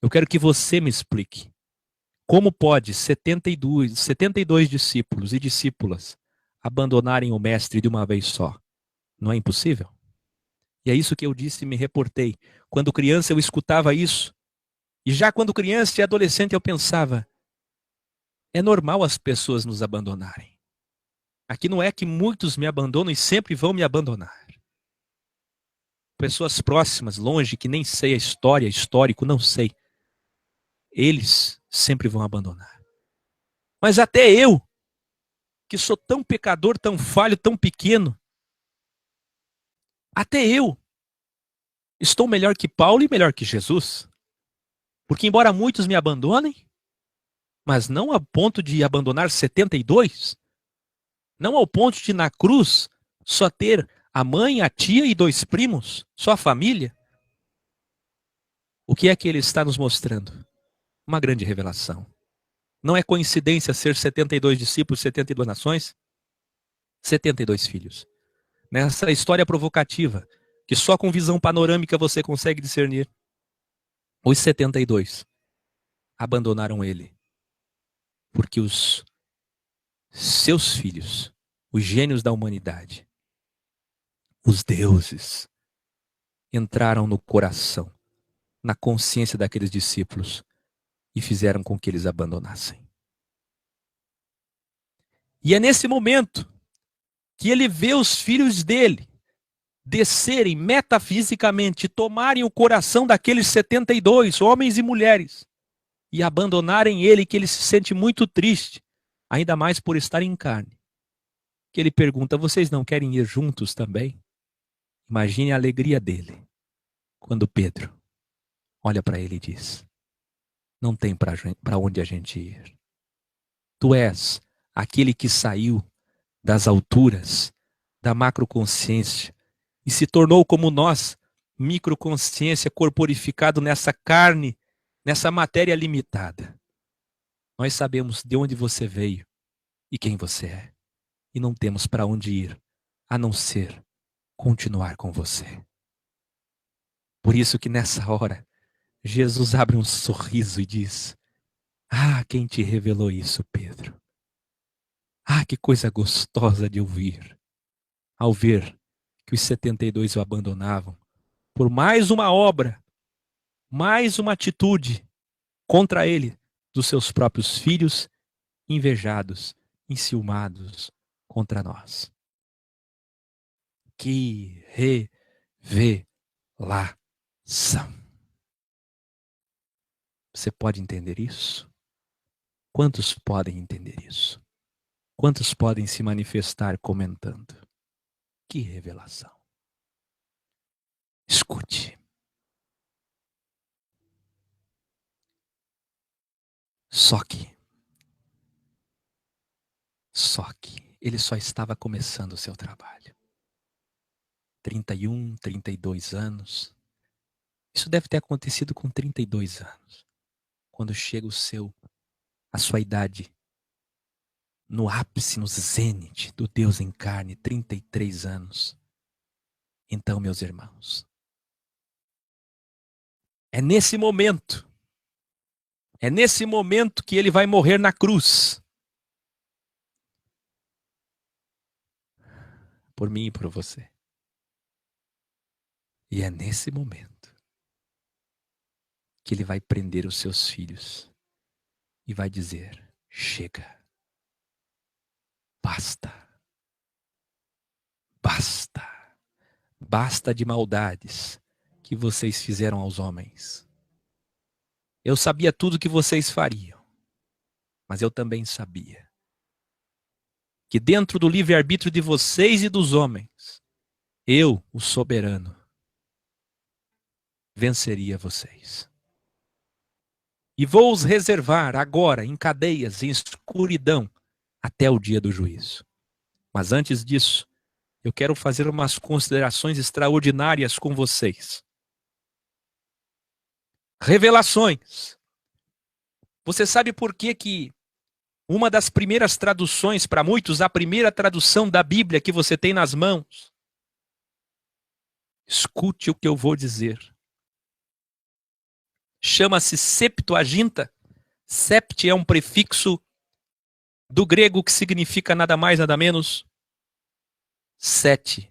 Eu quero que você me explique. Como pode 72 discípulos e discípulas abandonarem o mestre de uma vez só? Não é impossível? E é isso que eu disse e me reportei. Quando criança eu escutava isso. E já quando criança e adolescente eu pensava, é normal as pessoas nos abandonarem. Aqui não é que muitos me abandonam e sempre vão me abandonar. Pessoas próximas, longe, que nem sei a história, histórico, não sei. Eles sempre vão abandonar. Mas até eu, que sou tão pecador, tão falho, tão pequeno, até eu estou melhor que Paulo e melhor que Jesus. Porque embora muitos me abandonem, mas não a ponto de abandonar 72, não ao ponto de na cruz só ter a mãe, a tia e 2 primos, só a família. O que é que ele está nos mostrando? Uma grande revelação. Não é coincidência ser 72 discípulos, 72 nações, 72 filhos. Nessa história provocativa, que só com visão panorâmica você consegue discernir, os 72 abandonaram ele, porque os seus filhos, os gênios da humanidade, os deuses, entraram no coração, na consciência daqueles discípulos e fizeram com que eles abandonassem. E é nesse momento que ele vê os filhos dele descerem metafisicamente, tomarem o coração daqueles 72 homens e mulheres e abandonarem ele, que ele se sente muito triste, ainda mais por estar em carne. Que ele pergunta, vocês não querem ir juntos também? Imagine a alegria dele, quando Pedro olha para ele e diz, não tem para onde a gente ir. Tu és aquele que saiu das alturas, da macroconsciência, e se tornou como nós, microconsciência, corporificado nessa carne, nessa matéria limitada. Nós sabemos de onde você veio e quem você é. E não temos para onde ir, a não ser continuar com você. Por isso que nessa hora, Jesus abre um sorriso e diz, ah, quem te revelou isso, Pedro? Ah, que coisa gostosa de ouvir. Ao ver que os 72 o abandonavam por mais uma obra, mais uma atitude contra ele, dos seus próprios filhos, invejados, enciumados contra nós. Que revelação! Você pode entender isso? Quantos podem entender isso? Quantos podem se manifestar comentando? Que revelação! Escute. Só que ele só estava começando o seu trabalho. 31, 32 anos. Isso deve ter acontecido com 32 anos. Quando chega a sua idade, no ápice, no zênite do Deus em carne, 33 anos. Então, meus irmãos, é nesse momento que ele vai morrer na cruz. Por mim e por você. E é nesse momento que ele vai prender os seus filhos e vai dizer: chega, basta, basta, basta de maldades que vocês fizeram aos homens. Eu sabia tudo que vocês fariam, mas eu também sabia que dentro do livre-arbítrio de vocês e dos homens, eu, o soberano, venceria vocês. E vou os reservar agora em cadeias, em escuridão, até o dia do juízo. Mas antes disso, eu quero fazer umas considerações extraordinárias com vocês. Revelações. Você sabe por que uma das primeiras traduções, para muitos, a primeira tradução da Bíblia que você tem nas mãos? Escute o que eu vou dizer. Chama-se Septuaginta. Sept é um prefixo do grego que significa nada mais, nada menos 7.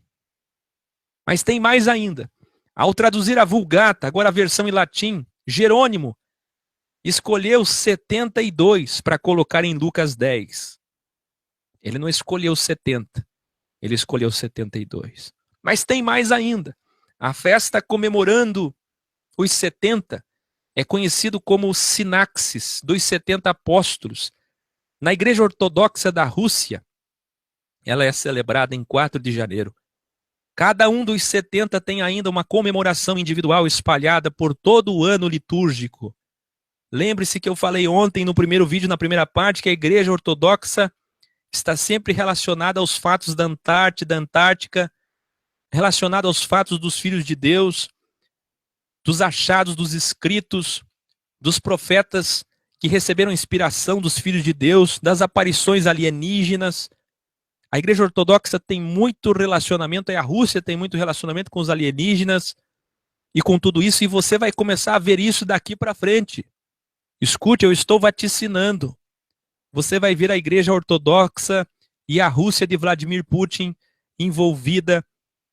Mas tem mais ainda. Ao traduzir a Vulgata, agora a versão em latim, Jerônimo escolheu 72 para colocar em Lucas 10. Ele não escolheu 70, ele escolheu 72. Mas tem mais ainda. A festa comemorando os 70 é conhecido como Sinaxis, dos 70 apóstolos. Na Igreja Ortodoxa da Rússia, ela é celebrada em 4 de janeiro. Cada um dos 70 tem ainda uma comemoração individual espalhada por todo o ano litúrgico. Lembre-se que eu falei ontem no primeiro vídeo, na primeira parte, que a Igreja Ortodoxa está sempre relacionada aos fatos da Antártica, relacionada aos fatos dos filhos de Deus, dos achados dos escritos, dos profetas que receberam inspiração dos filhos de Deus, das aparições alienígenas. A Igreja Ortodoxa tem muito relacionamento, a Rússia tem muito relacionamento com os alienígenas e com tudo isso, e você vai começar a ver isso daqui para frente. Escute, eu estou vaticinando. Você vai ver a Igreja Ortodoxa e a Rússia de Vladimir Putin envolvida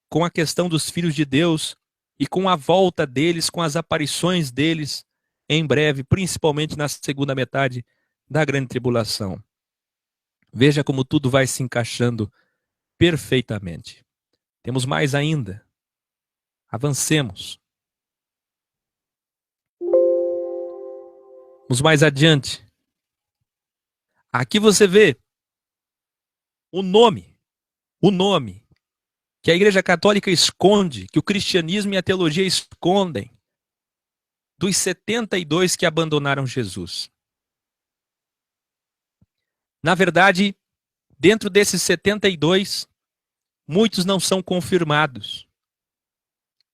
com a questão dos filhos de Deus e com a volta deles, com as aparições deles em breve, principalmente na segunda metade da Grande Tribulação. Veja como tudo vai se encaixando perfeitamente. Temos mais ainda. Avancemos. Vamos mais adiante. Aqui você vê o nome que a Igreja Católica esconde, que o cristianismo e a teologia escondem, dos 72 que abandonaram Jesus. Na verdade, dentro desses 72, muitos não são confirmados.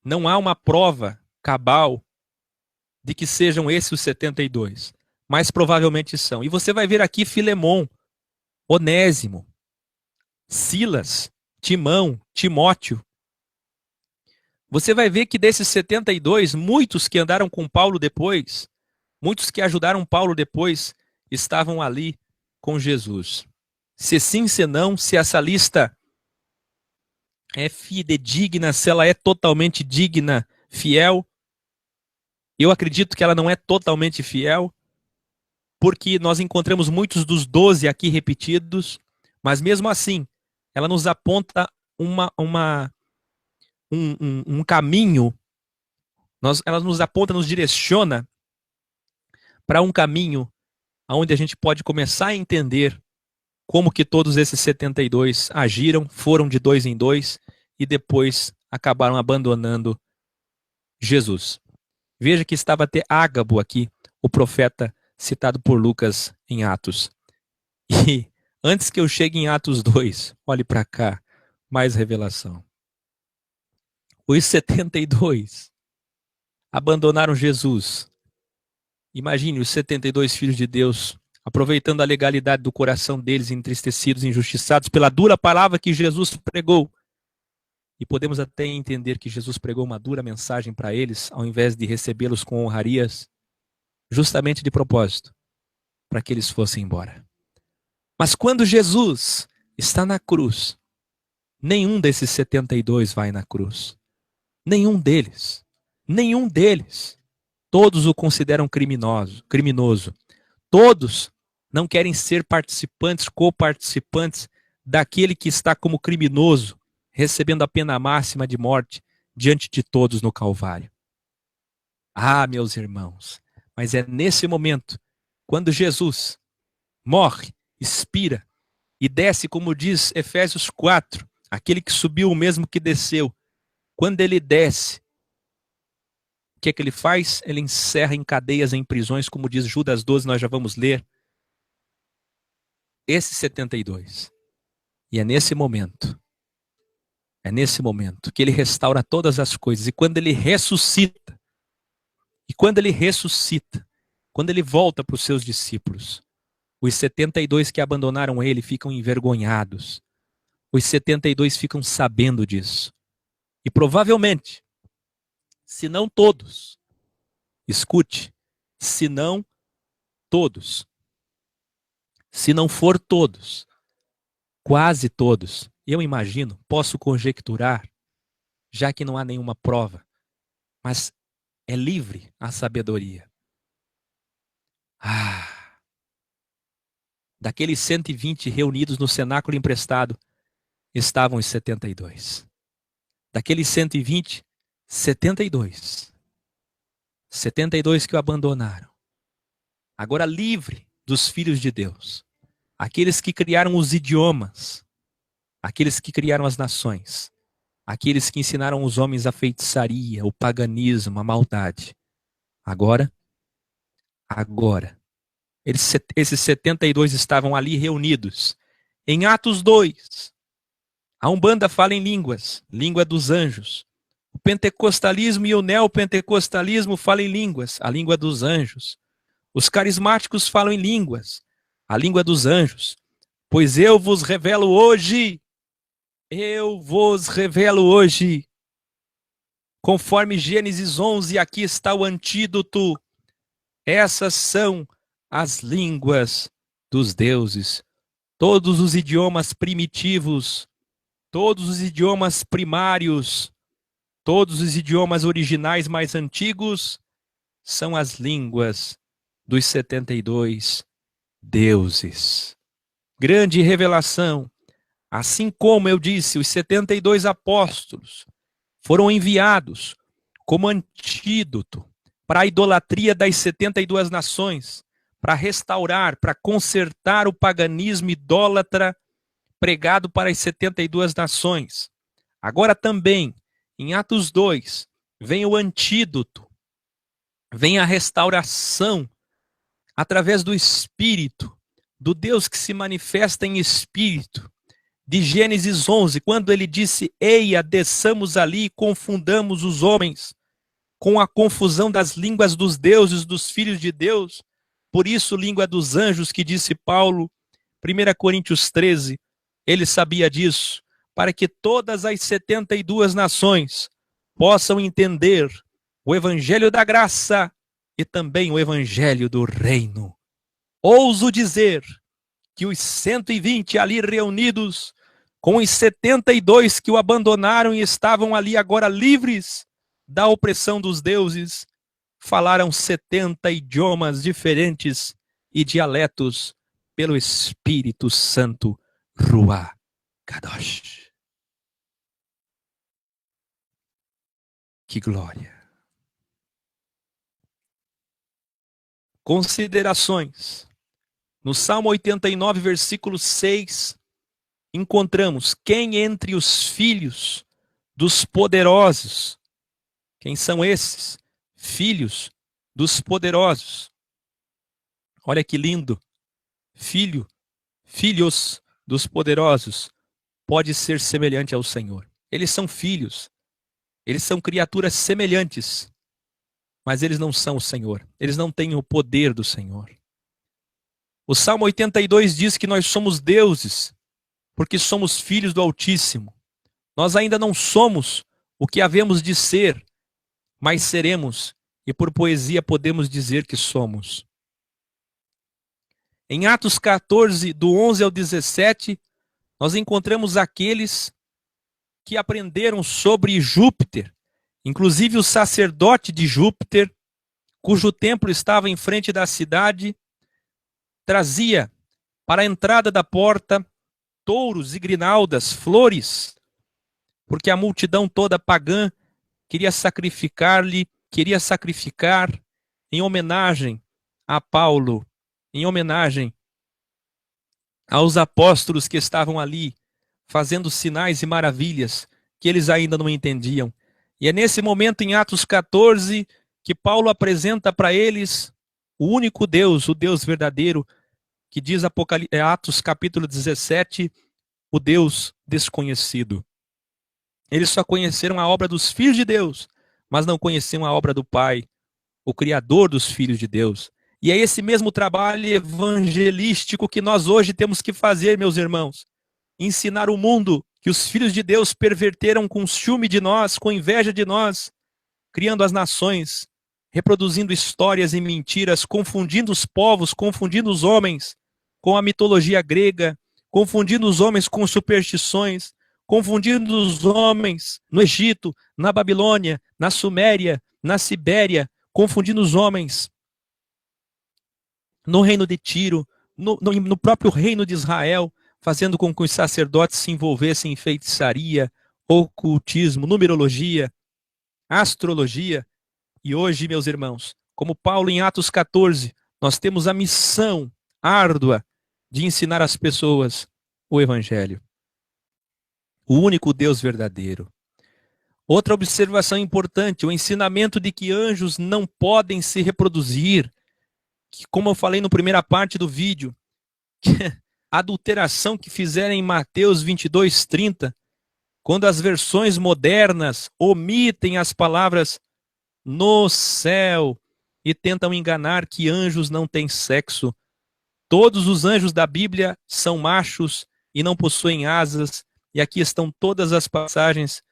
Não há uma prova cabal de que sejam esses os 72, mas provavelmente são. E você vai ver aqui Filemon, Onésimo, Silas, Timão, Timóteo. Você vai ver que desses 72, muitos que andaram com Paulo depois, muitos que ajudaram Paulo depois, estavam ali com Jesus. Se sim, se não, se essa lista é fidedigna, se ela é totalmente digna, fiel, eu acredito que ela não é totalmente fiel, porque nós encontramos muitos dos 12 aqui repetidos, mas mesmo assim, ela nos aponta um caminho, ela nos aponta, nos direciona para um caminho onde a gente pode começar a entender como que todos esses 72 agiram, foram de 2 em 2 e depois acabaram abandonando Jesus. Veja que estava até Ágabo aqui, o profeta citado por Lucas em Atos. E antes que eu chegue em Atos 2, olhe para cá, mais revelação. Os 72 abandonaram Jesus. Imagine os 72 filhos de Deus aproveitando a legalidade do coração deles, entristecidos, injustiçados pela dura palavra que Jesus pregou. E podemos até entender que Jesus pregou uma dura mensagem para eles, ao invés de recebê-los com honrarias, justamente de propósito, para que eles fossem embora. Mas quando Jesus está na cruz, nenhum desses 72 vai na cruz. Nenhum deles. Nenhum deles. Todos o consideram criminoso. Todos não querem ser participantes, coparticipantes daquele que está como criminoso, recebendo a pena máxima de morte diante de todos no Calvário. Ah, meus irmãos, mas é nesse momento, quando Jesus morre, expira e desce, como diz Efésios 4, aquele que subiu o mesmo que desceu. Quando ele desce, o que é que ele faz? Ele encerra em cadeias, em prisões, como diz Judas 12, nós já vamos ler. Esses 72. E é nesse momento que ele restaura todas as coisas. E quando ele ressuscita, quando ele volta para os seus discípulos, os 72 que abandonaram ele ficam envergonhados. Os 72 ficam sabendo disso. E provavelmente, se não todos, escute, se não todos, se não for todos, quase todos, eu imagino, posso conjecturar, já que não há nenhuma prova, mas é livre a sabedoria. Daqueles 120 reunidos no cenáculo emprestado, estavam os 72. Daqueles 120, 72. 72 que o abandonaram. Agora livre dos filhos de Deus. Aqueles que criaram os idiomas. Aqueles que criaram as nações. Aqueles que ensinaram os homens a feitiçaria, o paganismo, a maldade. Agora, esses 72 estavam ali reunidos. Em Atos 2, a Umbanda fala em línguas, língua dos anjos. O pentecostalismo e o neopentecostalismo falam em línguas, a língua dos anjos. Os carismáticos falam em línguas, a língua dos anjos. Pois eu vos revelo hoje, conforme Gênesis 11, aqui está o antídoto. Essas são as línguas dos deuses. Todos os idiomas primitivos, todos os idiomas primários, todos os idiomas originais mais antigos são as línguas dos 72 deuses. Grande revelação. Assim como eu disse, os 72 apóstolos foram enviados como antídoto para a idolatria das 72 nações, para restaurar, para consertar o paganismo idólatra pregado para as 72 nações. Agora também, em Atos 2, vem o antídoto, vem a restauração através do Espírito, do Deus que se manifesta em Espírito. De Gênesis 11, quando ele disse, eia, desçamos ali e confundamos os homens com a confusão das línguas dos deuses, dos filhos de Deus. Por isso, língua dos anjos, que disse Paulo, 1 Coríntios 13, ele sabia disso, para que todas as 72 nações possam entender o evangelho da graça e também o evangelho do reino. Ouso dizer que os 120 ali reunidos, com os 72 que o abandonaram e estavam ali agora livres da opressão dos deuses, falaram 70 idiomas diferentes e dialetos pelo Espírito Santo, Ruach Kadosh. Que glória! Considerações. No Salmo 89, versículo 6, encontramos quem entre os filhos dos poderosos, quem são esses? Filhos dos poderosos. Olha que lindo. Filhos dos poderosos pode ser semelhante ao Senhor. Eles são filhos. Eles são criaturas semelhantes. Mas eles não são o Senhor. Eles não têm o poder do Senhor. O Salmo 82 diz que nós somos deuses, porque somos filhos do Altíssimo. Nós ainda não somos o que havemos de ser, mas seremos, e por poesia podemos dizer que somos. Em Atos 14, do 11 ao 17, nós encontramos aqueles que aprenderam sobre Júpiter, inclusive o sacerdote de Júpiter, cujo templo estava em frente da cidade, trazia para a entrada da porta touros e grinaldas, flores, porque a multidão toda pagã queria sacrificar em homenagem a Paulo, em homenagem aos apóstolos que estavam ali, fazendo sinais e maravilhas que eles ainda não entendiam. E é nesse momento, em Atos 14, que Paulo apresenta para eles o único Deus, o Deus verdadeiro, que diz Atos capítulo 17, o Deus desconhecido. Eles só conheceram a obra dos filhos de Deus, mas não conheciam a obra do Pai, o Criador dos filhos de Deus. E é esse mesmo trabalho evangelístico que nós hoje temos que fazer, meus irmãos. Ensinar o mundo que os filhos de Deus perverteram com ciúme de nós, com inveja de nós, criando as nações, reproduzindo histórias e mentiras, confundindo os povos, confundindo os homens com a mitologia grega, confundindo os homens com superstições, confundindo os homens no Egito, na Babilônia, na Suméria, na Sibéria, confundindo os homens no reino de Tiro, no próprio reino de Israel, fazendo com que os sacerdotes se envolvessem em feitiçaria, ocultismo, numerologia, astrologia. E hoje, meus irmãos, como Paulo em Atos 14, nós temos a missão árdua de ensinar às pessoas o Evangelho. O único Deus verdadeiro. Outra observação importante, o ensinamento de que anjos não podem se reproduzir, que, como eu falei na primeira parte do vídeo, a adulteração que fizeram em Mateus 22:30, quando as versões modernas omitem as palavras no céu e tentam enganar que anjos não têm sexo. Todos os anjos da Bíblia são machos e não possuem asas, e aqui estão todas as passagens.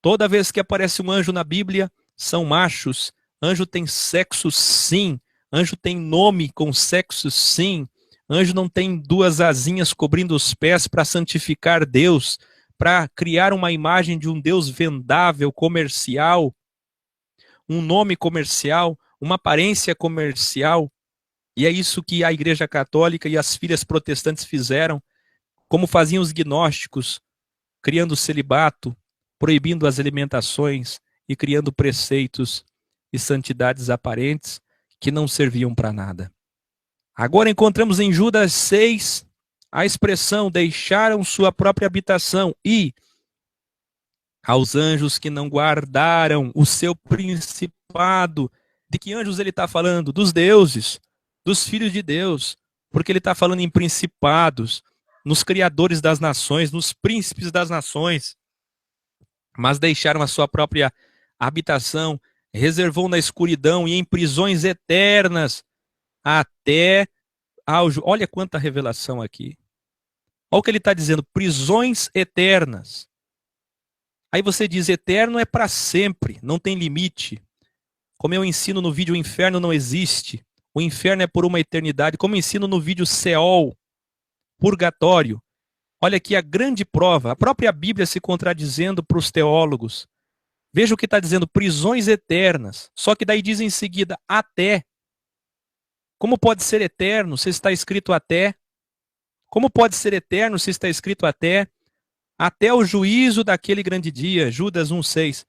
Toda vez que aparece um anjo na Bíblia, são machos. Anjo tem sexo, sim. Anjo tem nome com sexo, sim. Anjo não tem duas asinhas cobrindo os pés para santificar Deus, para criar uma imagem de um Deus vendável, comercial, um nome comercial, uma aparência comercial. E é isso que a Igreja Católica e as filhas protestantes fizeram, como faziam os gnósticos, criando o celibato, proibindo as alimentações e criando preceitos e santidades aparentes que não serviam para nada. Agora encontramos em Judas 6 a expressão deixaram sua própria habitação e aos anjos que não guardaram o seu principado. De que anjos ele está falando? Dos deuses, dos filhos de Deus, porque ele está falando em principados, nos criadores das nações, nos príncipes das nações, mas deixaram a sua própria habitação, reservou na escuridão e em prisões eternas, até ao... Olha quanta revelação aqui. Olha o que ele está dizendo, prisões eternas. Aí você diz, eterno é para sempre, não tem limite. Como eu ensino no vídeo, o inferno não existe. O inferno é por uma eternidade. Como eu ensino no vídeo, Seol, purgatório. Olha aqui a grande prova, a própria Bíblia se contradizendo para os teólogos. Veja o que está dizendo, prisões eternas. Só que daí diz em seguida, até. Como pode ser eterno se está escrito até? Como pode ser eterno se está escrito até? Até o juízo daquele grande dia, Judas 1:6.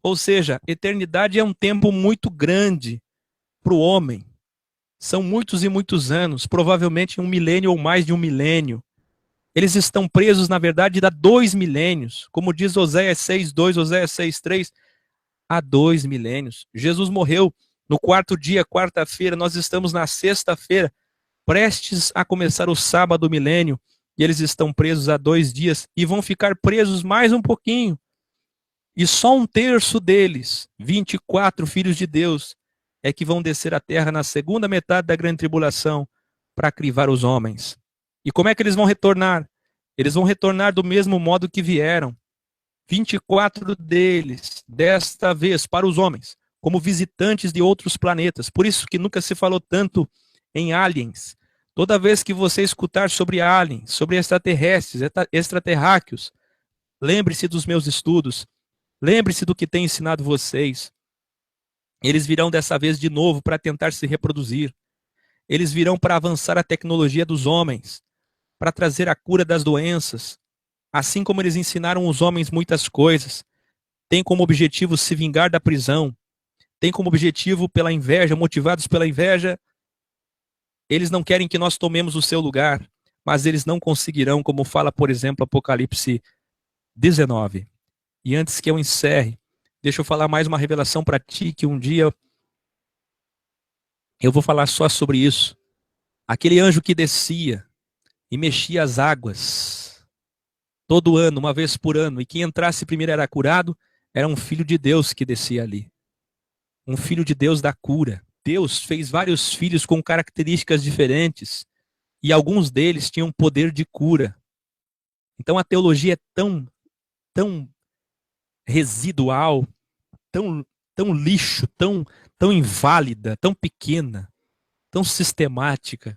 Ou seja, eternidade é um tempo muito grande para o homem. São muitos e muitos anos, provavelmente 1 milênio ou mais de 1 milênio. Eles estão presos, na verdade, há 2 milênios. Como diz Oséias 6:2, Oséias 6:3, há 2 milênios. Jesus morreu no 4º dia, quarta-feira, nós estamos na sexta-feira, prestes a começar o sábado milênio, e eles estão presos há 2 dias e vão ficar presos mais um pouquinho. E só 1/3 deles, 24 filhos de Deus, é que vão descer à terra na segunda metade da grande tribulação para crivar os homens. E como é que eles vão retornar? Eles vão retornar do mesmo modo que vieram, 24 deles, desta vez para os homens, como visitantes de outros planetas. Por isso que nunca se falou tanto em aliens. Toda vez que você escutar sobre aliens, sobre extraterrestres, extraterráqueos, lembre-se dos meus estudos, lembre-se do que tenho ensinado vocês. Eles virão dessa vez de novo para tentar se reproduzir. Eles virão para avançar a tecnologia dos homens, para trazer a cura das doenças. Assim como eles ensinaram os homens muitas coisas, tem como objetivo se vingar da prisão, tem como objetivo pela inveja, motivados pela inveja, eles não querem que nós tomemos o seu lugar, mas eles não conseguirão, como fala, por exemplo, Apocalipse 19. E antes que eu encerre, deixa eu falar mais uma revelação para ti, que um dia eu vou falar só sobre isso. Aquele anjo que descia e mexia as águas, todo ano, uma vez por ano, e quem entrasse primeiro era curado, era um filho de Deus que descia ali. Um filho de Deus da cura. Deus fez vários filhos com características diferentes, e alguns deles tinham poder de cura. Então a teologia é tão residual, tão lixo, tão inválida, tão pequena, tão sistemática,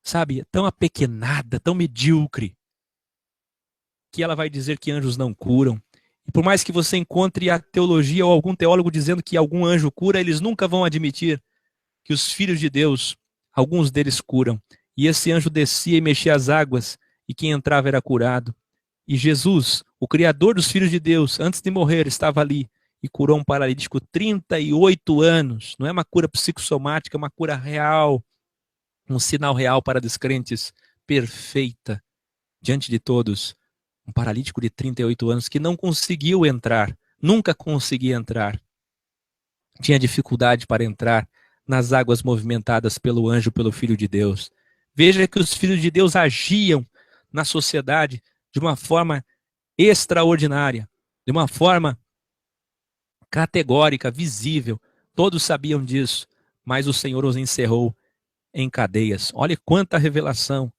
sabe? Tão apequenada, tão medíocre, que ela vai dizer que anjos não curam. E por mais que você encontre a teologia ou algum teólogo dizendo que algum anjo cura, eles nunca vão admitir que os filhos de Deus, alguns deles curam. E esse anjo descia e mexia as águas, e quem entrava era curado. E Jesus, o Criador dos filhos de Deus, antes de morrer, estava ali e curou um paralítico 38 anos. Não é uma cura psicossomática, é uma cura real, um sinal real para descrentes, perfeita, diante de todos. Um paralítico de 38 anos que não conseguiu entrar, nunca conseguia entrar. Tinha dificuldade para entrar nas águas movimentadas pelo anjo, pelo Filho de Deus. Veja que os filhos de Deus agiam na sociedade de uma forma extraordinária, de uma forma categórica, visível. Todos sabiam disso, mas o Senhor os encerrou em cadeias. Olha quanta revelação.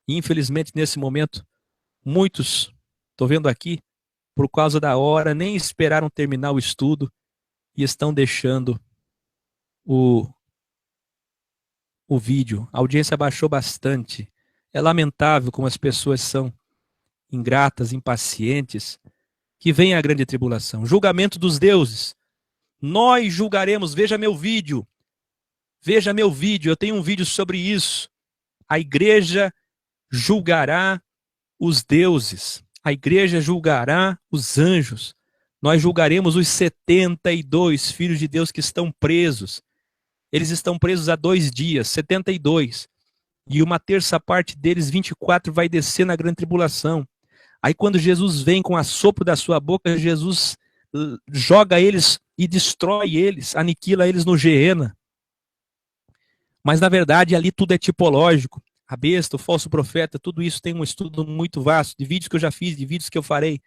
E, infelizmente, nesse momento, muitos, estou vendo aqui, por causa da hora, nem esperaram terminar o estudo e estão deixando o vídeo. A audiência baixou bastante. É lamentável como as pessoas são ingratas, impacientes, que vem a grande tribulação. Julgamento dos deuses. Nós julgaremos. Veja meu vídeo. Veja meu vídeo. Eu tenho um vídeo sobre isso. A igreja julgará os deuses. A igreja julgará os anjos. Nós julgaremos os 72 filhos de Deus que estão presos. Eles estão presos há 2 dias, 72. E uma terça parte deles, 24, vai descer na grande tribulação. Aí quando Jesus vem com a sopro da sua boca, Jesus joga eles e destrói eles, aniquila eles no Geena. Mas na verdade ali tudo é tipológico. A besta, o falso profeta, tudo isso tem um estudo muito vasto, de vídeos que eu já fiz, de vídeos que eu farei.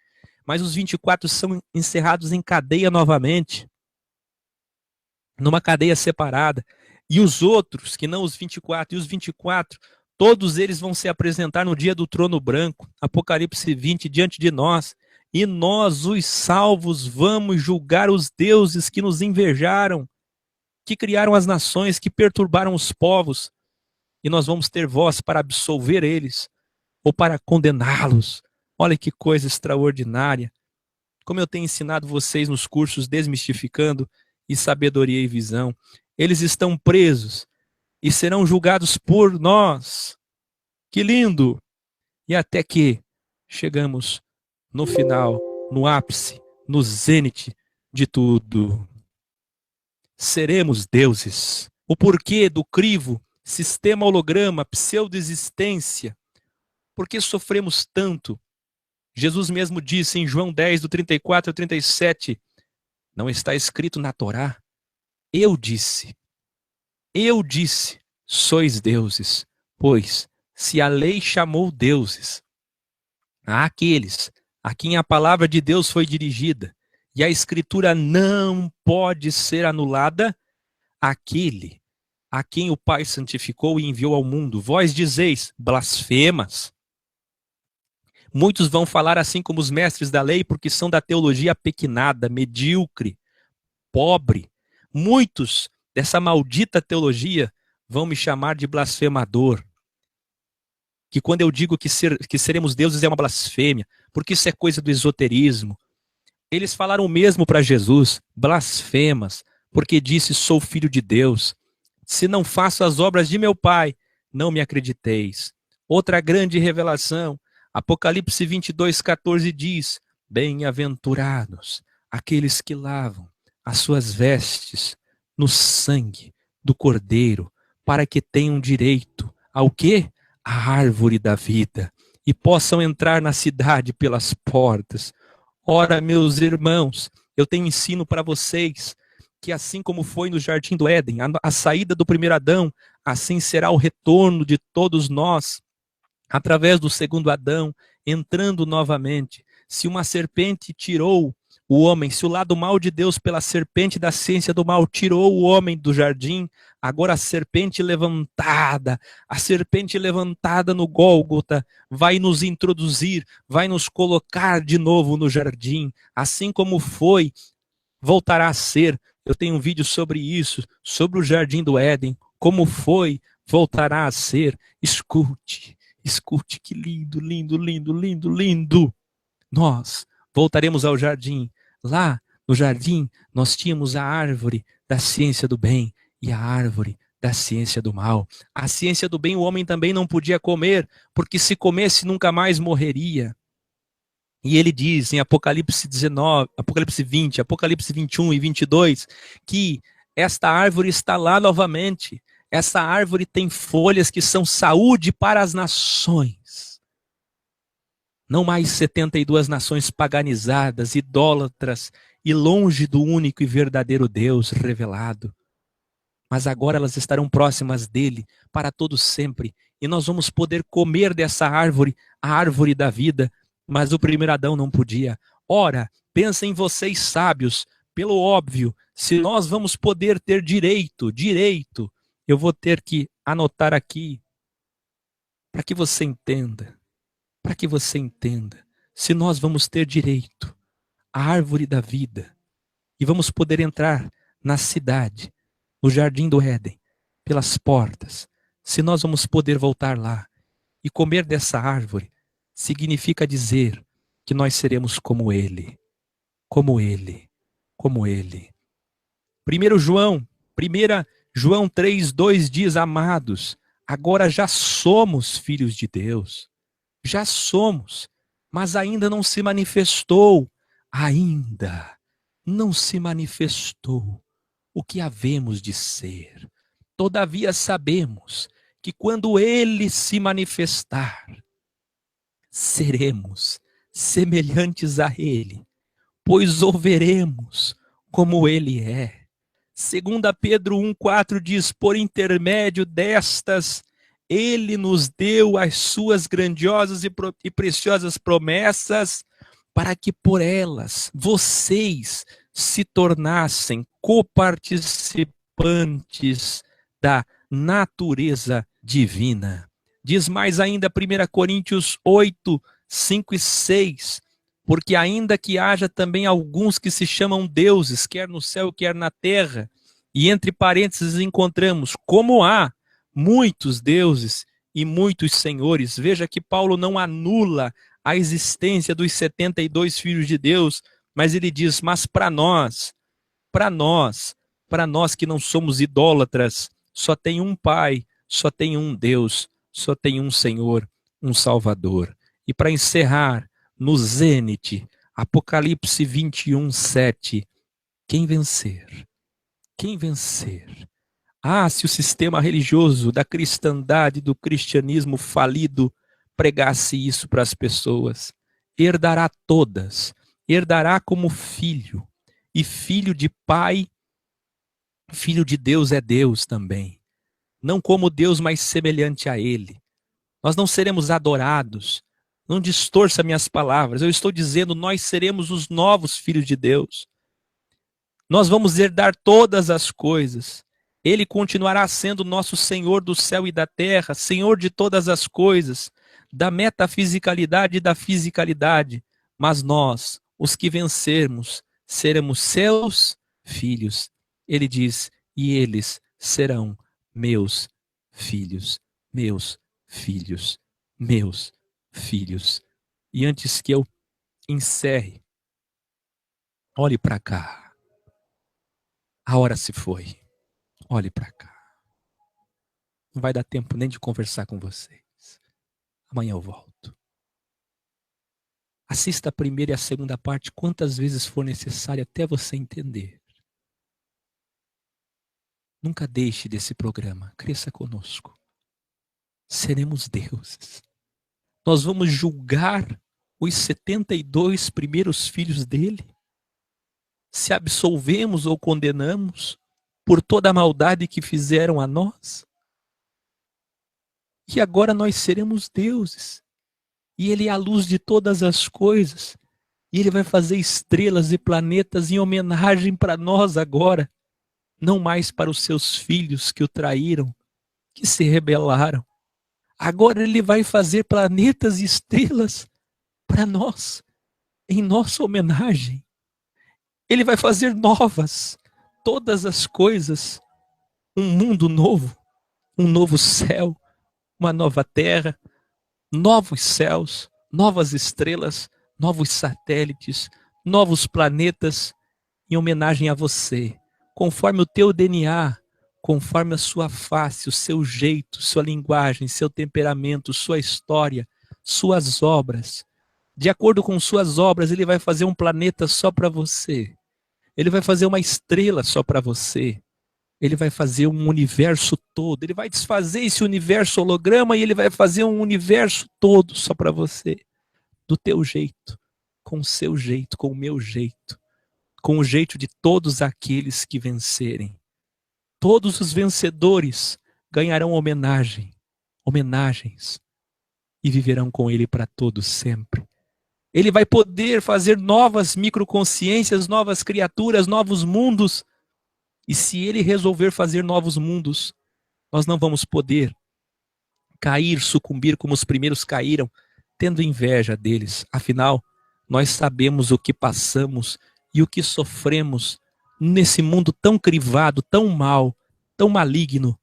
Mas os 24 são encerrados em cadeia novamente, numa cadeia separada. E os outros, que não os 24, e os 24, todos eles vão se apresentar no dia do trono branco, Apocalipse 20, diante de nós. E nós, os salvos, vamos julgar os deuses que nos invejaram, que criaram as nações, que perturbaram os povos. E nós vamos ter voz para absolver eles ou para condená-los. Olha que coisa extraordinária. Como eu tenho ensinado vocês nos cursos Desmistificando e Sabedoria e Visão. Eles estão presos e serão julgados por nós. Que lindo! E até que chegamos no final, no ápice, no zênite de tudo. Seremos deuses. O porquê do crivo, sistema holograma, pseudoexistência. Por que sofremos tanto? Jesus mesmo disse em João 10, do 34 ao 37, não está escrito na Torá? Eu disse, sois deuses, pois se a lei chamou deuses àqueles a quem a palavra de Deus foi dirigida, e a escritura não pode ser anulada, aquele a quem o Pai santificou e enviou ao mundo, vós dizeis, blasfemas. Muitos vão falar assim como os mestres da lei, porque são da teologia apequenada, medíocre, pobre. Muitos dessa maldita teologia vão me chamar de blasfemador. Que quando eu digo que seremos deuses é uma blasfêmia, porque isso é coisa do esoterismo. Eles falaram o mesmo para Jesus, blasfemas, porque disse, sou filho de Deus. Se não faço as obras de meu Pai, não me acrediteis. Outra grande revelação, Apocalipse 22:14 diz, bem-aventurados aqueles que lavam as suas vestes no sangue do Cordeiro, para que tenham direito ao quê? A árvore da vida, e possam entrar na cidade pelas portas. Ora, meus irmãos, eu tenho ensino para vocês, que assim como foi no Jardim do Éden, a saída do primeiro Adão, assim será o retorno de todos nós, através do segundo Adão, entrando novamente. Se uma serpente tirou o homem, se o lado mal de Deus pela serpente da ciência do mal tirou o homem do jardim, agora a serpente levantada no Gólgota, vai nos introduzir, vai nos colocar de novo no jardim, assim como foi, voltará a ser. Eu tenho um vídeo sobre isso, sobre o Jardim do Éden, como foi, voltará a ser. Escute, escute, que lindo, lindo, lindo, lindo, lindo. Nós voltaremos ao jardim. Lá no jardim nós tínhamos a árvore da ciência do bem e a árvore da ciência do mal. A ciência do bem o homem também não podia comer, porque se comesse nunca mais morreria. E ele diz em Apocalipse 19, Apocalipse 20, Apocalipse 21 e 22, que esta árvore está lá novamente. Essa árvore tem folhas que são saúde para as nações. Não mais 72 nações paganizadas, idólatras e longe do único e verdadeiro Deus revelado. Mas agora elas estarão próximas dele para todo sempre. E nós vamos poder comer dessa árvore, a árvore da vida. Mas o primeiro Adão não podia. Ora, pensem vocês sábios, pelo óbvio, se nós vamos poder ter direito, eu vou ter que anotar aqui, para que você entenda. Para que você entenda, se nós vamos ter direito à árvore da vida e vamos poder entrar na cidade, no Jardim do Éden, pelas portas, se nós vamos poder voltar lá e comer dessa árvore, significa dizer que nós seremos como ele, como ele, como ele. 1 João 3:2 diz, amados, agora já somos filhos de Deus. Já somos, mas ainda não se manifestou, ainda não se manifestou o que havemos de ser. Todavia sabemos que quando ele se manifestar, seremos semelhantes a ele, pois o veremos como ele é. 2 Pedro 1:4 diz, por intermédio destas, ele nos deu as suas grandiosas e preciosas promessas, para que por elas vocês se tornassem coparticipantes da natureza divina. Diz mais ainda 1 Coríntios 8:5 e 6, porque ainda que haja também alguns que se chamam deuses, quer no céu, quer na terra, e entre parênteses encontramos, como há muitos deuses e muitos senhores. Veja que Paulo não anula a existência dos 72 filhos de Deus, mas ele diz, mas para nós que não somos idólatras, só tem um Pai, só tem um Deus, só tem um Senhor, um Salvador. E para encerrar, no zênite, Apocalipse 21:7, quem vencer? Quem vencer? Ah, se o sistema religioso da cristandade, do cristianismo falido, pregasse isso para as pessoas. Herdará todas, herdará como filho, e filho de pai, filho de Deus é Deus também. Não como Deus, mas semelhante a ele. Nós não seremos adorados. Não distorça minhas palavras. Eu estou dizendo, nós seremos os novos filhos de Deus. Nós vamos herdar todas as coisas. Ele continuará sendo nosso Senhor do céu e da terra, Senhor de todas as coisas. da metafisicalidade e da fisicalidade, mas nós, os que vencermos, seremos seus filhos. Ele diz, e eles serão meus filhos, meus filhos, meus filhos. E antes que eu encerre, olhe para cá. A hora se foi. Olhe para cá. Não vai dar tempo nem de conversar com vocês. Amanhã eu volto. Assista a primeira e a segunda parte quantas vezes for necessário até você entender. Nunca deixe desse programa. Cresça conosco. Seremos deuses. Nós vamos julgar os 72 primeiros filhos dele. Se absolvemos ou condenamos por toda a maldade que fizeram a nós. E agora nós seremos deuses. E ele é a luz de todas as coisas. E ele vai fazer estrelas e planetas em homenagem para nós agora. Não mais para os seus filhos que o traíram, que se rebelaram. Agora ele vai fazer planetas e estrelas para nós, em nossa homenagem. Ele vai fazer novas todas as coisas. Um mundo novo, um novo céu, uma nova terra, novos céus, novas estrelas, novos satélites, novos planetas, em homenagem a você, conforme o teu DNA, conforme a sua face, o seu jeito, sua linguagem, seu temperamento, sua história, suas obras. De acordo com suas obras, ele vai fazer um planeta só para você. Ele vai fazer uma estrela só para você. Ele vai fazer um universo todo. Ele vai desfazer esse universo holograma e ele vai fazer um universo todo só para você. Do teu jeito, com o seu jeito, com o meu jeito, com o jeito de todos aqueles que vencerem. Todos os vencedores ganharão homenagens, e viverão com ele para todos sempre. Ele vai poder fazer novas microconsciências, novas criaturas, novos mundos. E se ele resolver fazer novos mundos, nós não vamos poder cair, sucumbir como os primeiros caíram, tendo inveja deles. Afinal, nós sabemos o que passamos e o que sofremos nesse mundo tão crivado, tão mau, tão maligno,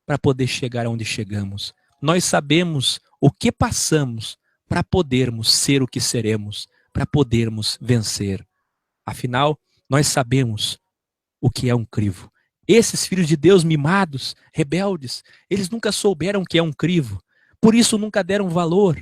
para poder chegar onde chegamos. Nós sabemos o que passamos para podermos ser o que seremos, para podermos vencer. Afinal, nós sabemos o que é um crivo. Esses filhos de Deus mimados, rebeldes, eles nunca souberam o que é um crivo, por isso nunca deram valor.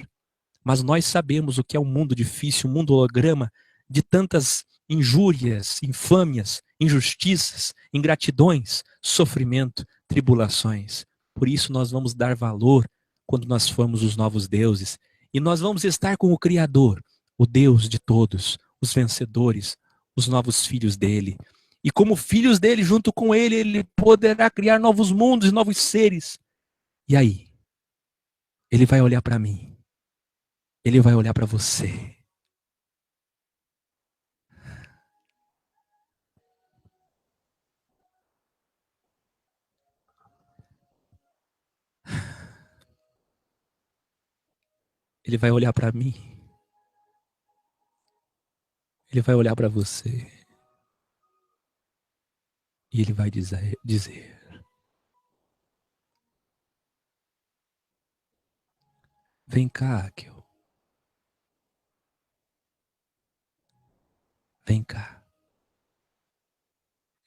Mas nós sabemos o que é um mundo difícil, um mundo holograma, de tantas injúrias, infâmias, injustiças, ingratidões, sofrimento, tribulações. Por isso nós vamos dar valor quando nós formos os novos deuses. E nós vamos estar com o Criador, o Deus de todos, os vencedores, os novos filhos dele. E como filhos dele, junto com ele, ele poderá criar novos mundos e novos seres. E aí? Ele vai olhar para mim. Ele vai olhar para você. Ele vai olhar para mim. Ele vai olhar para você. E ele vai dizer: vem cá, Akel. Vem cá.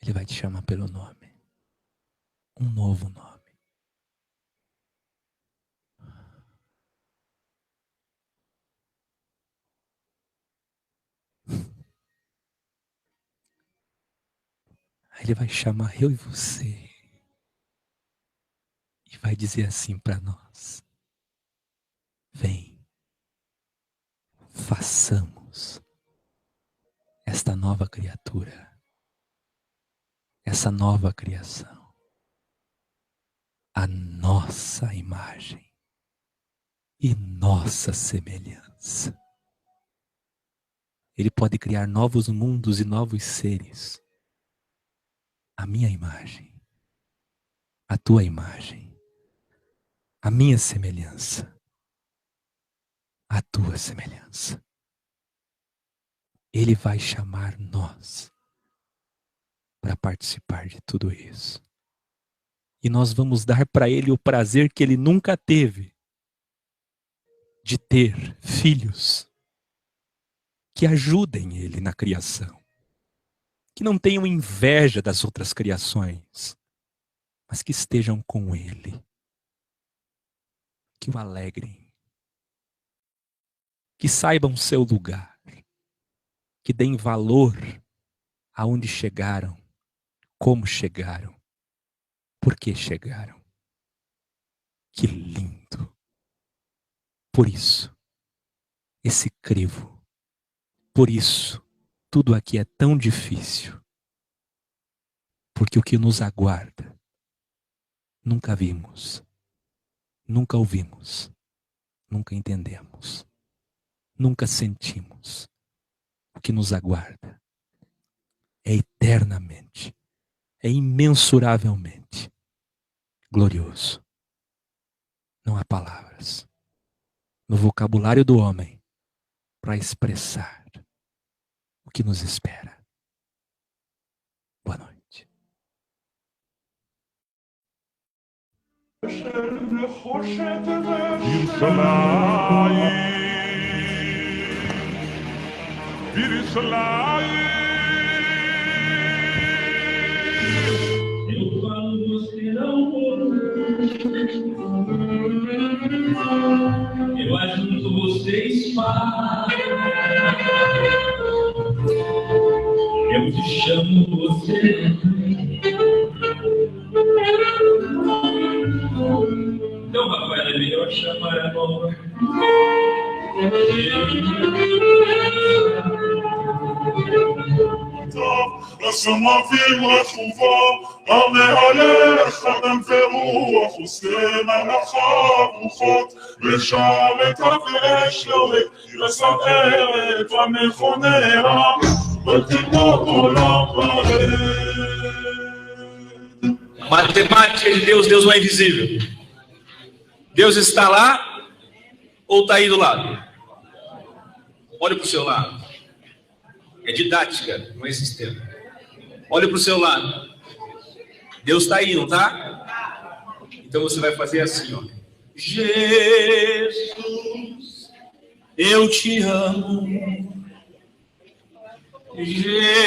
Ele vai te chamar pelo nome. Um novo nome. Aí ele vai chamar eu e você. E vai dizer assim para nós: vem, façamos esta nova criatura, essa nova criação, a nossa imagem e nossa semelhança. Ele pode criar novos mundos e novos seres. A minha imagem, a tua imagem, a minha semelhança. à tua semelhança. Ele vai chamar nós para participar de tudo isso. E nós vamos dar para ele o prazer que ele nunca teve, de ter filhos que ajudem ele na criação, que não tenham inveja das outras criações, mas que estejam com ele, que o alegrem, que saibam seu lugar, que deem valor aonde chegaram, como chegaram, por que chegaram. Que lindo! Por isso, esse crivo, por isso, tudo aqui é tão difícil, porque o que nos aguarda, nunca vimos, nunca ouvimos, nunca entendemos, nunca sentimos. O que nos aguarda é eternamente, é imensuravelmente glorioso. Não há palavras no vocabulário do homem para expressar o que nos espera. Boa noite. Eu falo, você não ouve. Eu ajunto, você espalha. Eu te chamo, você. Então, Rafael, é melhor chamar a nova. Laisse-moi vivre souvent dans mes relais, خدم في روح وسليمة نخاف وخوت ושאלת ואש לוהק לסערת המכוניה ותימות עולם ברד. Matemática de Deus, Deus não é invisível. Deus está lá ou está aí do lado? Olhe para o seu lado. É didática, não é sistema. Olhe para o seu lado. Deus está aí, não está? Então você vai fazer assim, ó. Jesus, eu te amo. Jesus,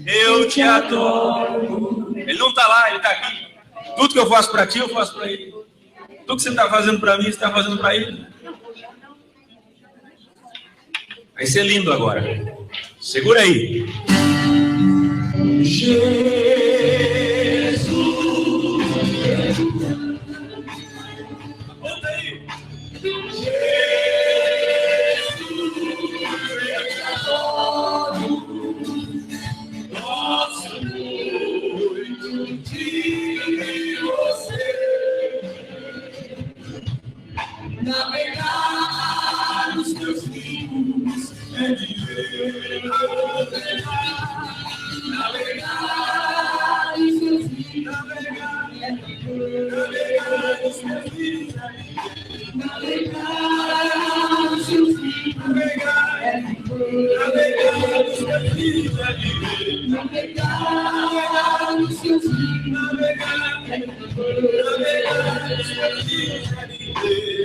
eu te adoro. Ele não está lá, ele está aqui. Tudo que eu faço para ti, eu faço para ele. Tudo que você está fazendo para mim, você está fazendo para ele. Vai ser lindo agora. Segura aí. Jesus. Volta aí. Gosto muito de você. Navegar nos teus rios é viver. Navegar nos teus rios, navegar nos teus rios, navegar nos teus rios, navegar nos teus rios, navegar nos teus rios,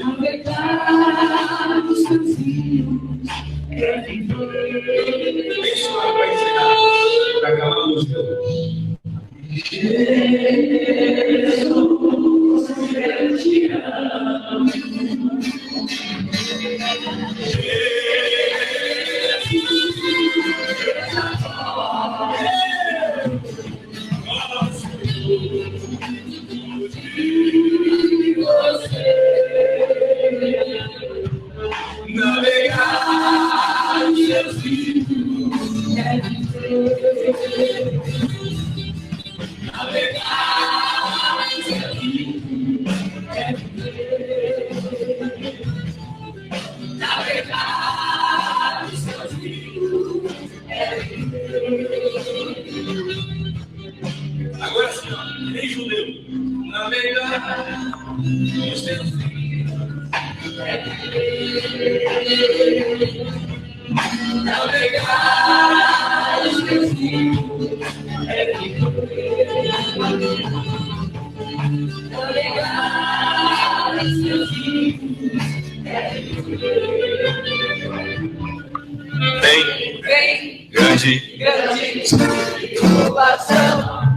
navegar nos teus rios, é viver. Isso vai ensinar para acabar a música. Jesus, eu te amo. Navegar nos seus rios é viver. Navegar nos seus rios é viver. Navegar nos seus rios é viver. Agora sim, ó, nem judeu. Navegar nos seus rios. Tem grande tribulação.